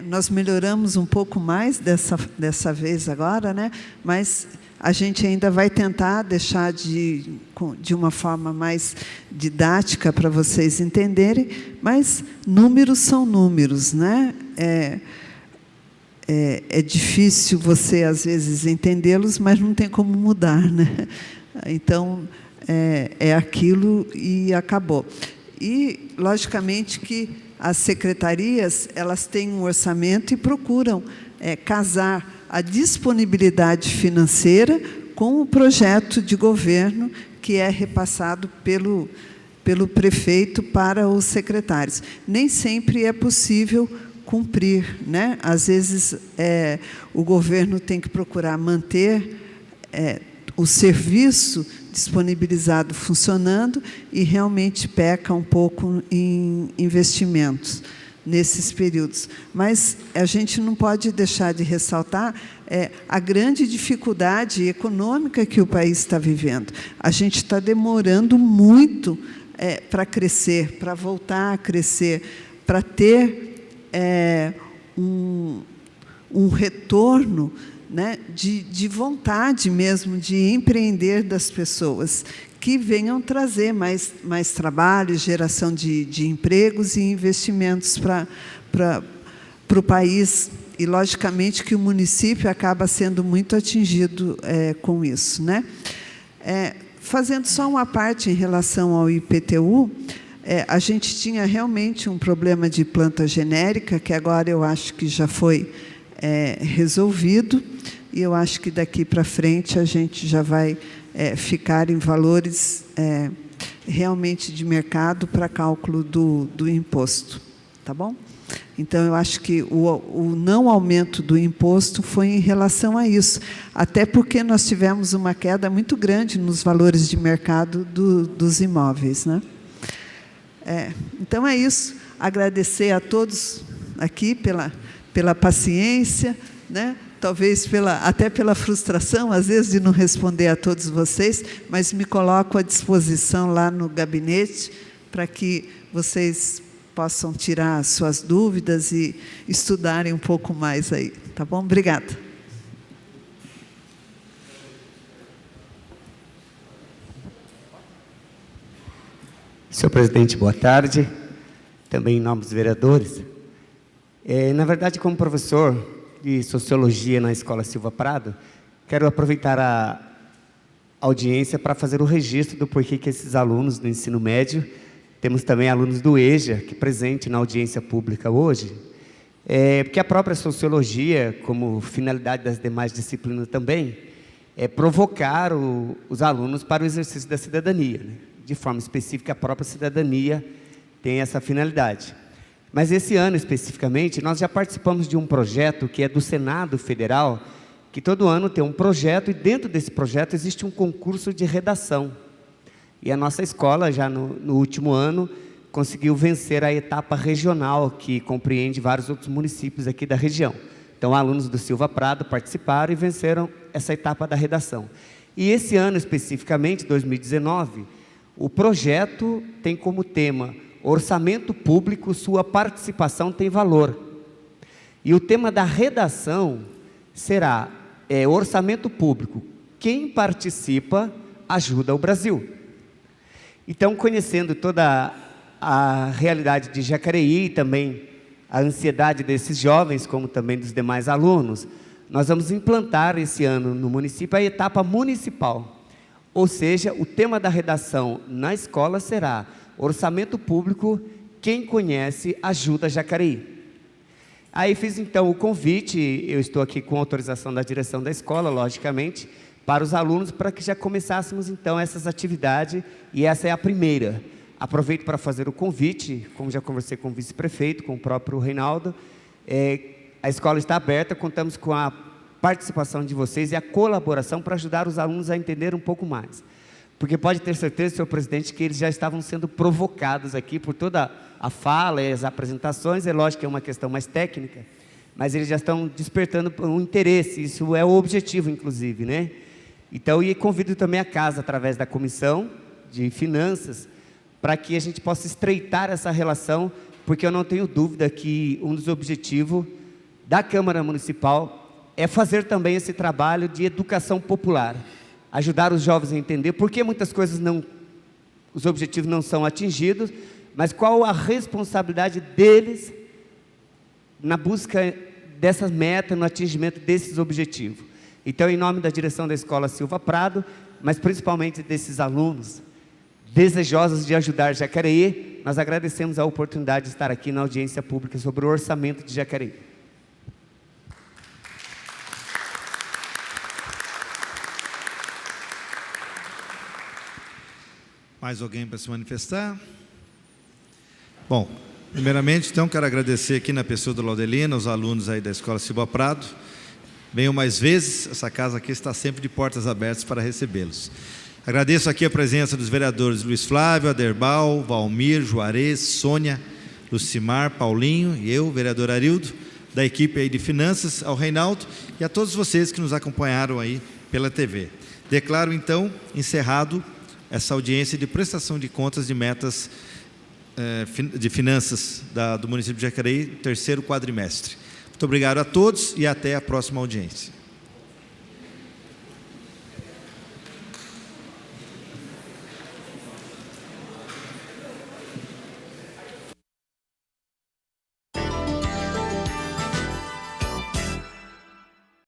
[SPEAKER 9] nós melhoramos um pouco mais dessa vez agora, né, mas a gente ainda vai tentar deixar de uma forma mais didática para vocês entenderem, mas números são números, né? É difícil você, às vezes, entendê-los, mas não tem como mudar, né? Então, é aquilo e acabou. E, logicamente, que as secretarias, elas têm um orçamento e procuram casar a disponibilidade financeira com o projeto de governo que é repassado pelo prefeito para os secretários. Nem sempre é possível cumprir, né? Às vezes, o governo tem que procurar manter o serviço disponibilizado funcionando e realmente peca um pouco em investimentos nesses períodos. Mas a gente não pode deixar de ressaltar a grande dificuldade econômica que o país está vivendo. A gente está demorando muito para crescer, para voltar a crescer, para ter um retorno, né, de vontade mesmo de empreender das pessoas, que venham trazer mais trabalho, geração de empregos e investimentos para o país. E, logicamente, que o município acaba sendo muito atingido com isso, né? Fazendo só uma parte em relação ao IPTU, a gente tinha realmente um problema de planta genérica, que agora eu acho que já foi resolvido, e eu acho que daqui para frente a gente já vai ficar em valores realmente de mercado para cálculo do imposto. Tá bom? Então, eu acho que o não aumento do imposto foi em relação a isso, até porque nós tivemos uma queda muito grande nos valores de mercado dos imóveis, né? Então, é isso. Agradecer a todos aqui pela paciência, né? Talvez até pela frustração, às vezes, de não responder a todos vocês, mas me coloco à disposição lá no gabinete para que vocês possam tirar as suas dúvidas e estudarem um pouco mais aí. Tá bom? Obrigada.
[SPEAKER 10] Senhor presidente, boa tarde. Também em nome dos vereadores. Na verdade, como professor de Sociologia na Escola Silva Prado, quero aproveitar a audiência para fazer o registro do porquê que esses alunos do ensino médio, temos também alunos do EJA, que presente na audiência pública hoje, porque a própria Sociologia, como finalidade das demais disciplinas também, é provocar os alunos para o exercício da cidadania, né? De forma específica, a própria cidadania tem essa finalidade. Mas esse ano, especificamente, nós já participamos de um projeto que é do Senado Federal, que todo ano tem um projeto, e dentro desse projeto existe um concurso de redação. E a nossa escola, já no último ano, conseguiu vencer a etapa regional, que compreende vários outros municípios aqui da região. Então, alunos do Silva Prado participaram e venceram essa etapa da redação. E esse ano, especificamente, 2019, o projeto tem como tema Orçamento Público, sua participação tem valor. E o tema da redação será Orçamento Público, quem participa ajuda o Brasil. Então, conhecendo toda a realidade de Jacareí e também a ansiedade desses jovens, como também dos demais alunos, nós vamos implantar esse ano no município a etapa municipal. Ou seja, o tema da redação na escola será Orçamento Público, quem conhece ajuda Jacareí. Aí fiz então o convite, eu estou aqui com autorização da direção da escola, logicamente, para os alunos, para que já começássemos então essas atividades, e essa é a primeira. Aproveito para fazer o convite, como já conversei com o vice-prefeito, com o próprio Reinaldo, a escola está aberta, contamos com a participação de vocês e a colaboração para ajudar os alunos a entender um pouco mais. Porque pode ter certeza, senhor presidente, que eles já estavam sendo provocados aqui por toda a fala e as apresentações. É lógico que é uma questão mais técnica, mas eles já estão despertando um interesse, isso é o objetivo, inclusive, né? Então, e convido também a casa, através da Comissão de Finanças, para que a gente possa estreitar essa relação, porque eu não tenho dúvida que um dos objetivos da Câmara Municipal é fazer também esse trabalho de educação popular, ajudar os jovens a entender por que muitas coisas os objetivos não são atingidos, mas qual a responsabilidade deles na busca dessas metas, no atingimento desses objetivos. Então, em nome da direção da Escola Silva Prado, mas principalmente desses alunos desejosos de ajudar Jacareí, nós agradecemos a oportunidade de estar aqui na audiência pública sobre o orçamento de Jacareí.
[SPEAKER 1] Mais alguém para se manifestar? Bom, primeiramente, então, quero agradecer aqui na pessoa do Laudelino, os alunos aí da Escola Silva Prado. Venham mais vezes, essa casa aqui está sempre de portas abertas para recebê-los. Agradeço aqui a presença dos vereadores Luiz Flávio, Aderbal, Valmir, Juarez, Sônia, Lucimar, Paulinho e eu, vereador Arildo, da equipe aí de Finanças, ao Reinaldo e a todos vocês que nos acompanharam aí pela TV. Declaro, então, encerrado essa audiência de prestação de contas de metas de finanças do município de Jacareí, terceiro quadrimestre. Muito obrigado a todos e até a próxima audiência.